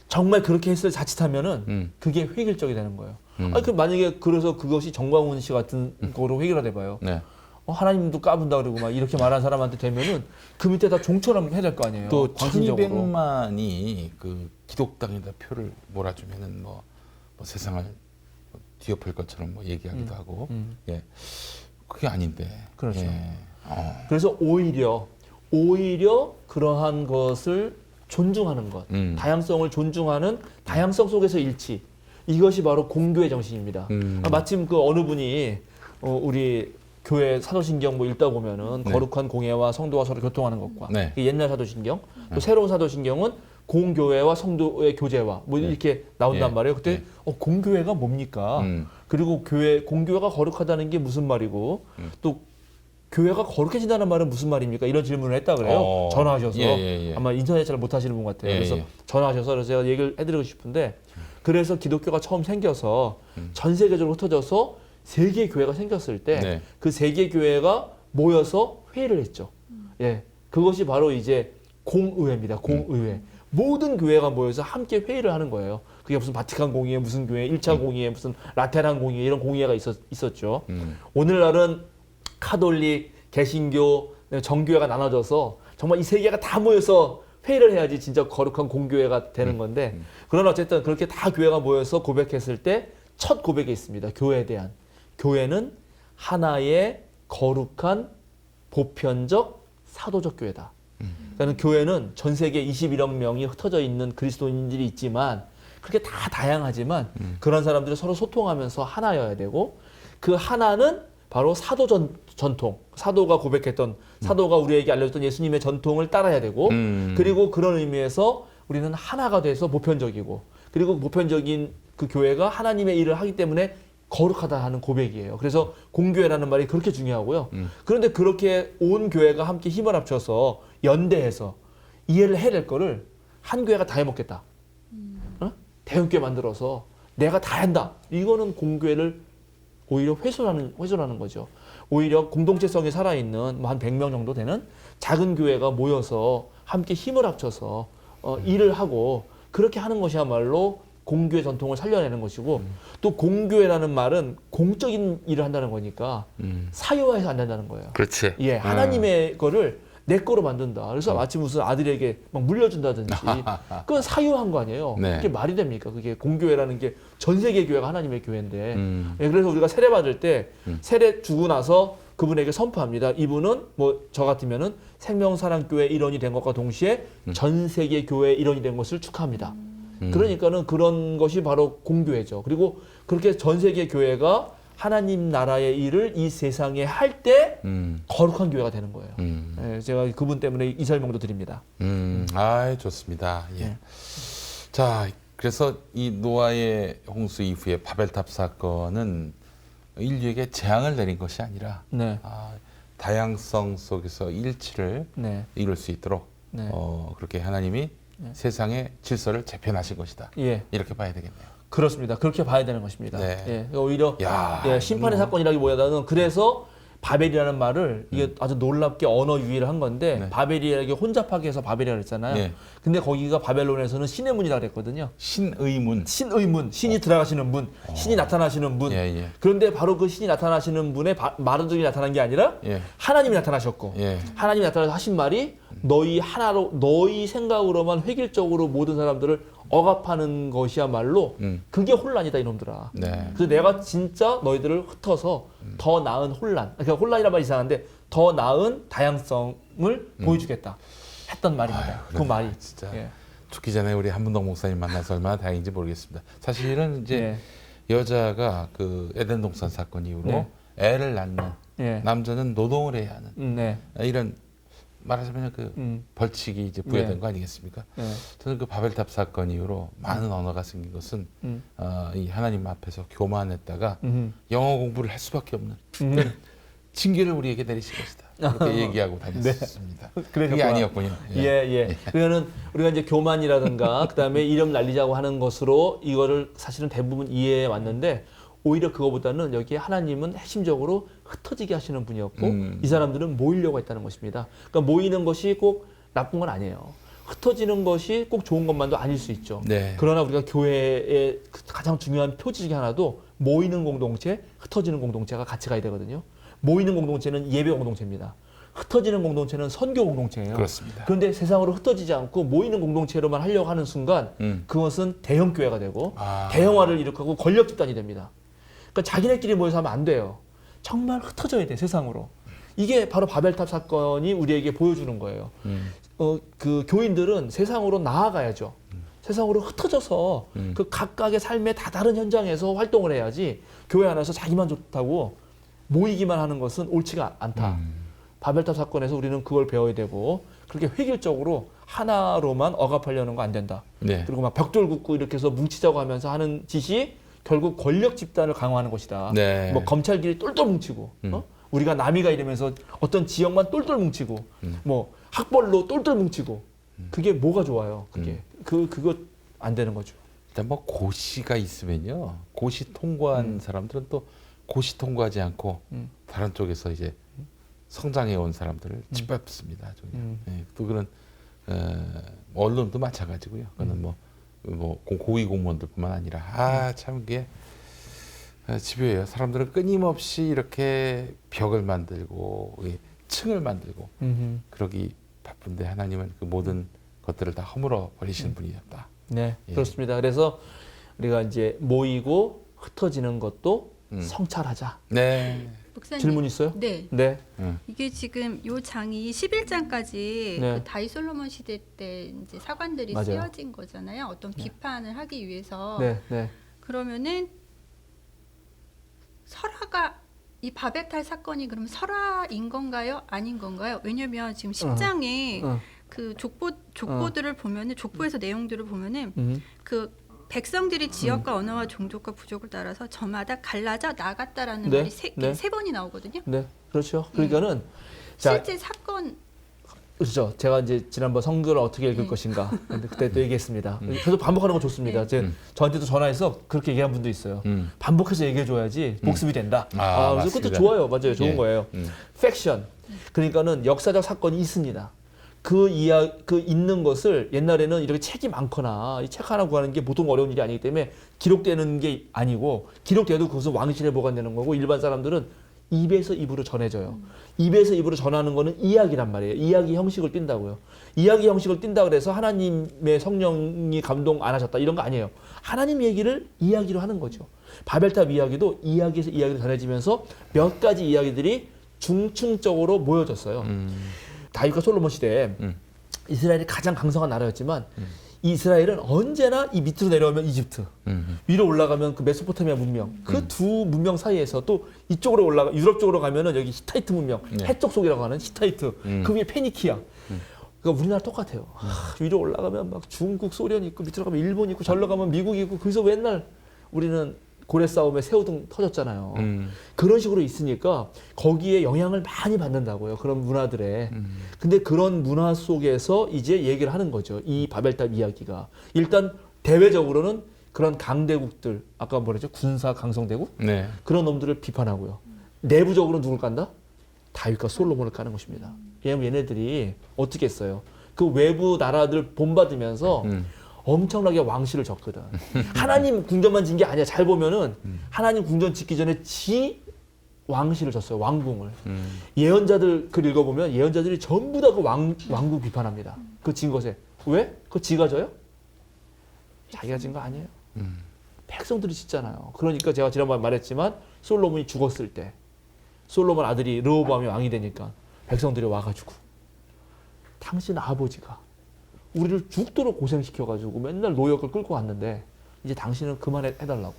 정말 그렇게 했을 자칫하면은 그게 획일적이 되는 거예요. 아니, 만약에 그래서 그것이 정광훈 씨 같은 거로 획일화돼 봐요. 네. 하나님도 까분다 그러고 막 이렇게 말하는 사람한테 되면은 그 밑에 다 종처럼 해야 될 거 아니에요. 또 광신적으로. 1200만이 그 기독당에다 표를 몰아주면은 뭐 세상을 뒤엎을 것처럼 뭐 얘기하기도 하고 예 그게 아닌데 그렇죠. 예. 그래서 오히려 그러한 것을 존중하는 것, 다양성을 존중하는 다양성 속에서 일치. 이것이 바로 공교의 정신입니다. 마침 그 어느 분이 우리 교회 사도신경 뭐 읽다 보면은 네. 거룩한 공예와 성도와 서로 교통하는 것과 네. 이 옛날 사도신경 또 새로운 사도신경은 공교회와 성도의 교제와 뭐 네. 이렇게 나온단 예. 말이에요. 그때 예. 공교회가 뭡니까? 그리고 공교회가 거룩하다는 게 무슨 말이고 또 교회가 거룩해진다는 말은 무슨 말입니까? 이런 질문을 했다 그래요. 전화하셔서 예. 아마 인터넷 잘 못하시는 분 같아요. 예, 그래서 예. 전화하셔서 그래서 제가 얘기를 해드리고 싶은데 그래서 기독교가 처음 생겨서 전 세계적으로 흩어져서 세 개의 교회가 생겼을 때 네. 그 세 개의 교회가 모여서 회의를 했죠. 예, 그것이 바로 이제 공의회입니다. 공의회. 모든 교회가 모여서 함께 회의를 하는 거예요. 그게 무슨 바티칸 공의회, 무슨 교회, 1차 공의회, 무슨 라테란 공의회 이런 공의회가 있었죠. 오늘날은 카톨릭, 개신교, 정교회가 나눠져서 정말 이 세 개가 다 모여서 회의를 해야지 진짜 거룩한 공교회가 되는 건데 그러나 어쨌든 그렇게 다 교회가 모여서 고백했을 때 첫 고백이 있습니다. 교회에 대한. 교회는 하나의 거룩한 보편적 사도적 교회다. 그러니까 교회는 전 세계 21억 명이 흩어져 있는 그리스도인들이 있지만 그렇게 다 다양하지만 그런 사람들이 서로 소통하면서 하나여야 되고 그 하나는 바로 사도 전통, 사도가 고백했던 사도가 우리에게 알려줬던 예수님의 전통을 따라야 되고 그리고 그런 의미에서 우리는 하나가 돼서 보편적이고 그리고 보편적인 그 교회가 하나님의 일을 하기 때문에 거룩하다 하는 고백이에요. 그래서 공교회라는 말이 그렇게 중요하고요. 그런데 그렇게 온 교회가 함께 힘을 합쳐서 연대해서 이해를 해야 될 거를 한 교회가 다 해먹겠다. 대형교회 만들어서 내가 다 한다. 이거는 공교회를 오히려 훼손하는 거죠. 오히려 공동체성이 살아있는 뭐 한 100명 정도 되는 작은 교회가 모여서 함께 힘을 합쳐서 일을 하고 그렇게 하는 것이야말로 공교회 전통을 살려내는 것이고 또 공교회라는 말은 공적인 일을 한다는 거니까 사유화해서 안 된다는 거예요. 그렇지. 예, 하나님의 거를 내 거로 만든다. 그래서 마치 무슨 아들에게 막 물려준다든지 그건 사유한 거 아니에요. 네. 그게 말이 됩니까? 그게 공교회라는 게 전 세계 교회가 하나님의 교회인데 예, 그래서 우리가 세례 받을 때 세례 주고 나서 그분에게 선포합니다. 이분은 뭐 저 같으면은 생명사랑교회 일원이 된 것과 동시에 전 세계 교회 일원이 된 것을 축하합니다. 그러니까는 그런 것이 바로 공교회죠. 그리고 그렇게 전 세계 교회가 하나님 나라의 일을 이 세상에 할 때 거룩한 교회가 되는 거예요. 예, 제가 그분 때문에 이 설명도 드립니다. 아, 좋습니다. 예. 네. 자, 그래서 이 노아의 홍수 이후에 바벨탑 사건은 인류에게 재앙을 내린 것이 아니라 네, 다양성 속에서 일치를 네, 이룰 수 있도록 네. 그렇게 하나님이 세상의 질서를 재편하신 것이다. 예, 이렇게 봐야 되겠네요. 그렇습니다. 그렇게 봐야 되는 것입니다. 네. 예, 오히려 야, 예, 심판의 사건이라기보다는 그래서 바벨이라는 말을 이게 아주 놀랍게 언어 유희를 한 건데 네. 바벨이라는 게 혼잡하게 해서 바벨이라고 했잖아요. 예. 근데 거기가 바벨론에서는 신의 문이라고 그랬거든요. 신의문. 신의 문, 신이 들어가시는 문, 신이 나타나시는 문. 예, 예. 그런데 바로 그 신이 나타나시는 분의 마르둥이 나타난 게 아니라 예. 하나님이 나타나셨고 예. 하나님이 나타나서 하신 말이 너희 하나로 너희 생각으로만 획일적으로 모든 사람들을 억압하는 것이야말로 그게 혼란이다 이놈들아. 네. 그래서 내가 진짜 너희들을 흩어서 더 나은 혼란, 그러니까 혼란이란 말이 이상한데 더 나은 다양성을 보여주겠다 했던 말입니다. 아유, 그 그러네. 말이. 진짜 예. 죽기 전에 우리 한문동 목사님 만나서 얼마나 다행인지 모르겠습니다. 사실은 이제 여자가 그 에덴 동산 사건 이후로 네. 애를 낳는 예. 남자는 노동을 해야 하는 네. 이런 말하자면 그 벌칙이 이제 부여된 네. 거 아니겠습니까? 네. 저는 그 바벨탑 사건 이후로 많은 언어가 생긴 것은 이 하나님 앞에서 교만했다가 영어 공부를 할 수밖에 없는 징계를 우리에게 내리실 것이다. 이렇게 얘기하고 다녔습니다. 그게 그러셨구나. 아니었군요. 예. 그러면은 우리가 이제 교만이라든가 그다음에 이름 날리자고 하는 것으로 이거를 사실은 대부분 이해해 왔는데 오히려 그거보다는 여기에 하나님은 핵심적으로 흩어지게 하시는 분이었고 이 사람들은 모이려고 했다는 것입니다. 그러니까 모이는 것이 꼭 나쁜 건 아니에요. 흩어지는 것이 꼭 좋은 것만도 아닐 수 있죠. 네. 그러나 우리가 교회의 가장 중요한 표지 중에 하나도 모이는 공동체, 흩어지는 공동체가 같이 가야 되거든요. 모이는 공동체는 예배 공동체입니다. 흩어지는 공동체는 선교 공동체예요. 그렇습니다. 그런데 세상으로 흩어지지 않고 모이는 공동체로만 하려고 하는 순간 그것은 대형 교회가 되고 대형화를 일으키고 권력 집단이 됩니다. 그러니까 자기네끼리 모여서 하면 안 돼요. 정말 흩어져야 돼, 세상으로. 이게 바로 바벨탑 사건이 우리에게 보여주는 거예요. 그 교인들은 세상으로 나아가야죠. 세상으로 흩어져서 그 각각의 삶의 다다른 현장에서 활동을 해야지 교회 안에서 자기만 좋다고 모이기만 하는 것은 옳지가 않다. 바벨탑 사건에서 우리는 그걸 배워야 되고 그렇게 획일적으로 하나로만 억압하려는 거 안 된다. 네. 그리고 막 벽돌 긋고 이렇게 해서 뭉치자고 하면서 하는 짓이 결국 권력 집단을 강화하는 것이다. 네. 뭐 검찰끼리 똘똘 뭉치고 우리가 남이가 이러면서 어떤 지역만 똘똘 뭉치고 뭐 학벌로 똘똘 뭉치고 그게 뭐가 좋아요? 그게 그거 안 되는 거죠. 일단 뭐 고시가 있으면요. 고시 통과한 사람들은 또 고시 통과하지 않고 다른 쪽에서 이제 성장해 온 사람들을 짓밟습니다. 네, 또 그런 언론도 마찬가지고요. 그거는 뭐 고위 공무원들뿐만 아니라 참 그게 집요해요. 사람들은 끊임없이 이렇게 벽을 만들고 층을 만들고 그러기 바쁜데 하나님은 그 모든 것들을 다 허물어 버리시는 분이었다. 네, 예. 그렇습니다. 그래서 우리가 이제 모이고 흩어지는 것도 성찰하자. 네. 목사님. 질문 있어요? 네. 네. 이게 지금 요 장이 11장까지 네. 그 다윗 솔로몬 시대 때 이제 사관들이 맞아요. 쓰여진 거잖아요. 어떤 비판을 하기 위해서. 네. 그러면은 설화가 이 바벨탑 사건이 그럼 설화인 건가요? 아닌 건가요? 왜냐면 지금 10장에 그 족보들을 보면은 족보에서 내용들을 보면은 그 백성들이 지역과 언어와 종족과 부족을 따라서 저마다 갈라져 나갔다라는 네, 말이 네. 세 번이 나오거든요. 네. 그렇죠. 그러니까는 자, 실제 사건 그렇죠. 제가 이제 지난번 성경을 어떻게 읽을 것인가. 근데 그때 또 얘기했습니다. 계속 반복하는 거 좋습니다. 저한테도 전화해서 그렇게 얘기한 분도 있어요. 반복해서 얘기해줘야지 복습이 된다. 그래서 맞습니다. 그것도 좋아요. 맞아요. 좋은 예. 거예요. 팩션. 그러니까는 역사적 사건이 있습니다. 그 있는 것을 옛날에는 이렇게 책이 많거나 이 책 하나 구하는 게 보통 어려운 일이 아니기 때문에 기록되는 게 아니고 기록돼도 그것은 왕실에 보관되는 거고 일반 사람들은 입에서 입으로 전해져요. 입에서 입으로 전하는 거는 이야기란 말이에요. 이야기 형식을 띈다고요. 이야기 형식을 띈다 그래서 하나님의 성령이 감동 안 하셨다 이런 거 아니에요. 하나님 얘기를 이야기로 하는 거죠. 바벨탑 이야기도 이야기에서 이야기로 전해지면서 몇 가지 이야기들이 중층적으로 모여졌어요. 다윗과 솔로몬 시대에 이스라엘이 가장 강성한 나라였지만 이스라엘은 언제나 이 밑으로 내려오면 이집트, 위로 올라가면 그 메소포타미아 문명, 그 두 문명 사이에서 또 이쪽으로 올라가 유럽 쪽으로 가면은 여기 히타이트 문명, 해쪽 속이라고 하는 히타이트, 그 위에 페니키아. 그러니까 우리나라 똑같아요. 위로 올라가면 막 중국, 소련 있고 밑으로 가면 일본 있고 절로 가면 미국 있고 거기서 맨날 우리는 고래 싸움에 새우등 터졌잖아요. 그런 식으로 있으니까 거기에 영향을 많이 받는다고요. 그런 문화들에. 근데 그런 문화 속에서 이제 얘기를 하는 거죠. 이 바벨탑 이야기가. 일단 대외적으로는 그런 강대국들, 아까 뭐랬죠? 군사 강성대국? 네. 그런 놈들을 비판하고요. 내부적으로는 누굴 깐다? 다윗과 솔로몬을 까는 것입니다. 왜냐면 얘네들이 어떻게 했어요? 그 외부 나라들 본받으면서 엄청나게 왕실을 졌거든. 하나님 궁전만 진 게 아니야. 잘 보면은 하나님 궁전 짓기 전에 지 왕실을 졌어요. 왕궁을. 예언자들 글 읽어보면 예언자들이 전부 다 그 왕궁 비판합니다. 그 진 것에. 왜? 그거 지가 져요? 자기가 진 거 아니에요. 백성들이 짓잖아요. 그러니까 제가 지난번에 말했지만 솔로몬이 죽었을 때 솔로몬 아들이 르호보암이 왕이 되니까 백성들이 와가지고 당신 아버지가 우리를 죽도록 고생시켜가지고 맨날 노역을 끌고 왔는데 이제 당신은 그만해달라고.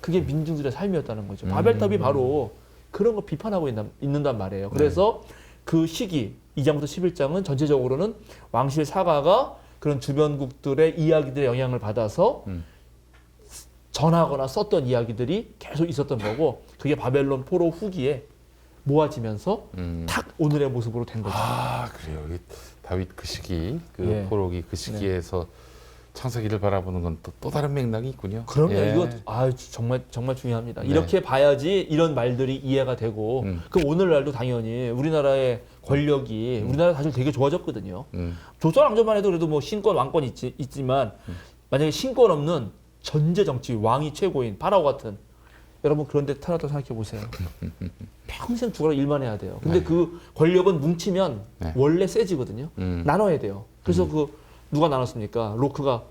그게 민중들의 삶이었다는 거죠. 바벨탑이 바로 그런 거 비판하고 있는단 말이에요. 그래서 그 시기 2장부터 11장은 전체적으로는 왕실 사가가 그런 주변국들의 이야기들의 영향을 받아서 전하거나 썼던 이야기들이 계속 있었던 거고 그게 바벨론 포로 후기에 모아지면서 탁 오늘의 모습으로 된 거죠. 아 그래요. 이 다윗 그 시기, 그 예. 포로기 그 시기에서 창세기를 바라보는 건 또 다른 맥락이 있군요. 그럼요. 예. 이거 정말 중요합니다. 네. 이렇게 봐야지 이런 말들이 이해가 되고 그럼 오늘날도 당연히 우리나라의 권력이 우리나라 사실 되게 좋아졌거든요. 조선 왕조만 해도 그래도 뭐 신권 왕권 있지만 만약에 신권 없는 전제 정치 왕이 최고인 파라오 같은 여러분 그런데 태어났다고 생각해 보세요. 평생 죽어라 일만 해야 돼요. 근데 네. 그 권력은 뭉치면 네. 원래 세지거든요. 나눠야 돼요. 그래서 그 누가 나눴습니까? 로크가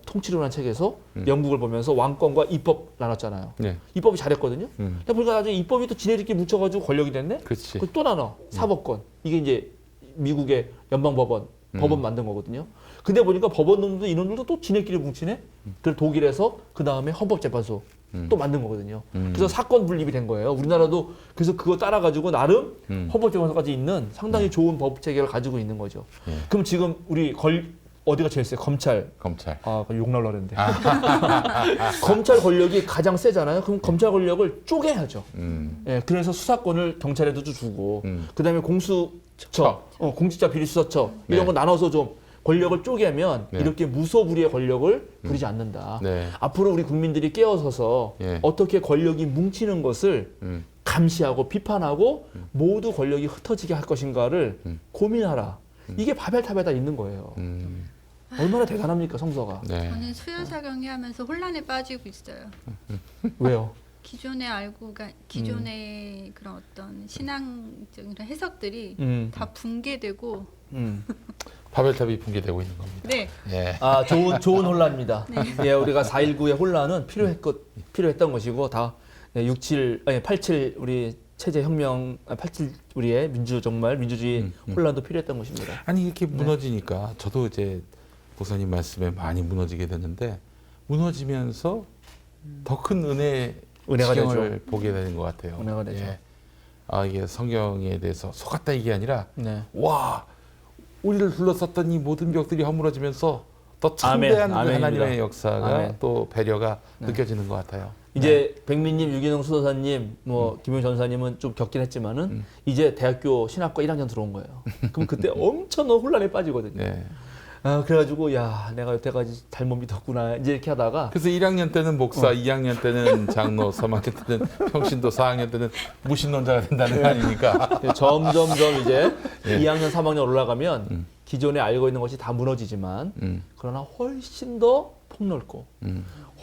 통치론이라는 책에서 영국을 보면서 왕권과 입법 나눴잖아요. 네. 입법이 잘했거든요. 근데 보니까 나중에 입법이 또 지네들끼리 뭉쳐가지고 권력이 됐네. 그렇지. 또 나눠 사법권. 이게 이제 미국의 연방법원 법원 만든 거거든요. 근데 보니까 법원놈도 이놈들도 또 지네끼리 뭉치네. 그래서 독일에서 그 다음에 헌법재판소 또 만든 거거든요. 그래서 사건 분립이 된 거예요. 우리나라도 그래서 그거 따라가지고 나름 헌법재판소까지 있는 상당히 좋은 법 체계를 가지고 있는 거죠. 예. 그럼 지금 우리 어디가 제일 세요? 검찰. 욕 나올라 그랬는데. 검찰 권력이 가장 세잖아요. 그럼 검찰 권력을 쪼개야죠. 예, 그래서 수사권을 경찰에도 주고, 그다음에 공수처, 공직자 비리수사처 이런 네. 거 나눠서 좀 권력을 쪼개면 네. 이렇게 무소불위의 권력을 부리지 않는다. 네. 앞으로 우리 국민들이 깨어서서 예. 어떻게 권력이 뭉치는 것을 감시하고 비판하고 모두 권력이 흩어지게 할 것인가를 고민하라. 이게 바벨탑에다 있는 거예요. 얼마나 대단합니까, 성서가. 네. 저는 수요사경이 하면서 혼란에 빠지고 있어요. 왜요? 기존의 그런 어떤 신앙적인 그런 해석들이 다 붕괴되고 바벨탑이 붕괴되고 있는 겁니다. 네. 예. 아, 좋은 혼란입니다. 예, 우리가 4.19의 혼란은 필요했던 것이고 다 87 우리 체제 혁명 87 우리의 민주주의 혼란도 필요했던 것입니다. 아니 이렇게 무너지니까 저도 이제 목사님 말씀에 많이 무너지게 됐는데 무너지면서 더 큰 은혜가 지경을 되죠. 보게 되는 것 같아요. 은혜가 되죠. 예. 아 이게 성경에 대해서 속았다 이게 아니라 네. 와 우리를 둘러쌌던 이 모든 벽들이 허물어지면서 더 창대한 그 아멘입니다. 하나님의 역사가 아멘. 또 배려가 느껴지는 것 같아요. 이제 백민님, 유기농 수도사님, 김용 전사님은 좀 겪긴 했지만은 이제 대학교 신학과 1학년 들어온 거예요. 그럼 그때 엄청 혼란에 빠지거든요. 네. 아, 그래가지고 야 내가 여태까지 잘못 믿었구나 이제 이렇게 하다가 그래서 1학년 때는 목사, 2학년 때는 장로, 3학년 때는 평신도, 4학년 때는 무신론자가 된다는 거 아닙니까? 점점 이제 2학년, 3학년 올라가면 기존에 알고 있는 것이 다 무너지지만 그러나 훨씬 더 폭넓고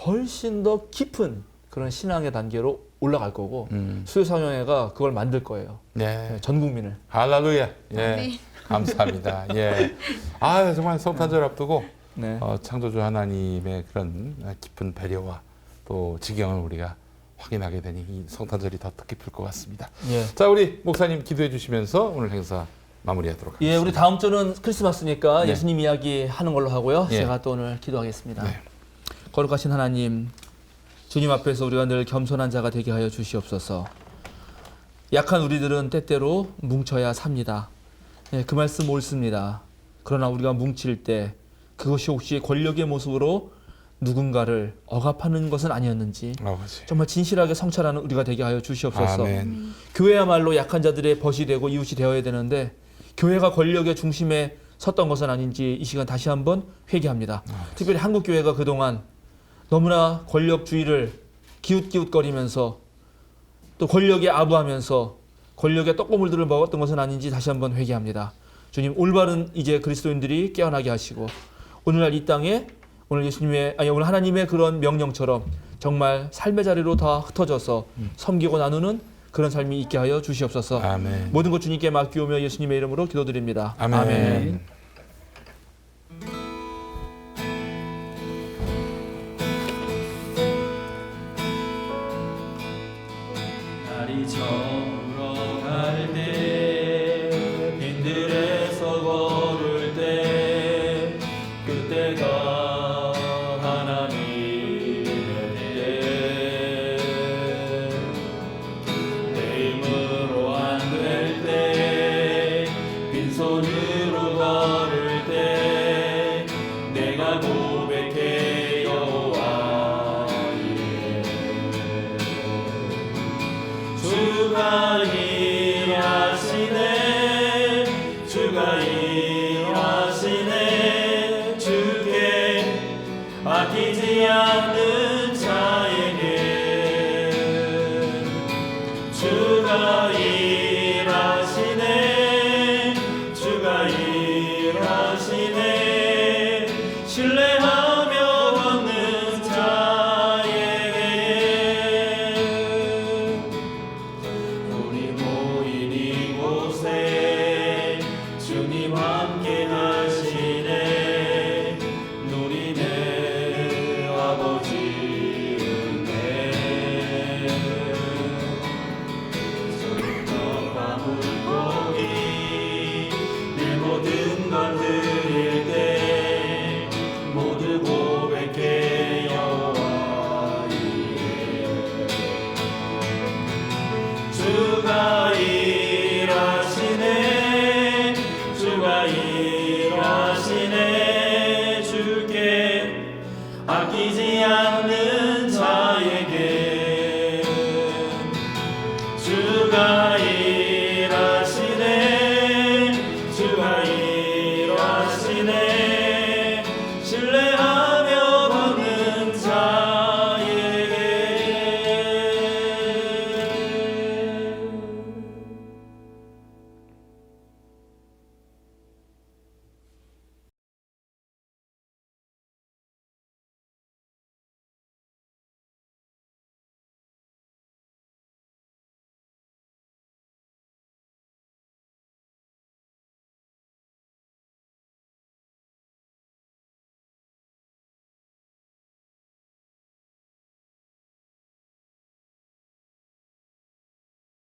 훨씬 더 깊은 그런 신앙의 단계로 올라갈 거고 수요상영회가 그걸 만들 거예요. 네. 전 국민을. 할렐루야. 예. 네. 감사합니다. 예. 아 정말 성탄절 앞두고 네. 창조주 하나님의 그런 깊은 배려와 또 지경을 우리가 확인하게 되니 이 성탄절이 더 뜻깊을 것 같습니다. 예. 자 우리 목사님 기도해 주시면서 오늘 행사 마무리하도록 하겠습니다. 예, 우리 다음 주는 크리스마스니까 네. 예수님 이야기 하는 걸로 하고요. 예. 제가 또 오늘 기도하겠습니다. 네. 거룩하신 하나님, 주님 앞에서 우리가 늘 겸손한 자가 되게 하여 주시옵소서. 약한 우리들은 때때로 뭉쳐야 삽니다. 예, 그 말씀 옳습니다. 그러나 우리가 뭉칠 때 그것이 혹시 권력의 모습으로 누군가를 억압하는 것은 아니었는지 아버지. 정말 진실하게 성찰하는 우리가 되게 하여 주시옵소서. 아멘. 교회야말로 약한 자들의 벗이 되고 이웃이 되어야 되는데 교회가 권력의 중심에 섰던 것은 아닌지 이 시간 다시 한번 회개합니다. 특별히 한국 교회가 그동안 너무나 권력주의를 기웃기웃거리면서 또 권력에 아부하면서 권력의 떡고물들을 먹었던 것은 아닌지 다시 한번 회개합니다. 주님, 올바른 이제 그리스도인들이 깨어나게 하시고 오늘날 이 땅에 오늘 오늘 하나님의 그런 명령처럼 정말 삶의 자리로 다 흩어져서 섬기고 나누는 그런 삶이 있게 하여 주시옵소서. 아멘. 모든 것 주님께 맡기오며 예수님의 이름으로 기도드립니다. 아멘. 날이 저물어 갈 때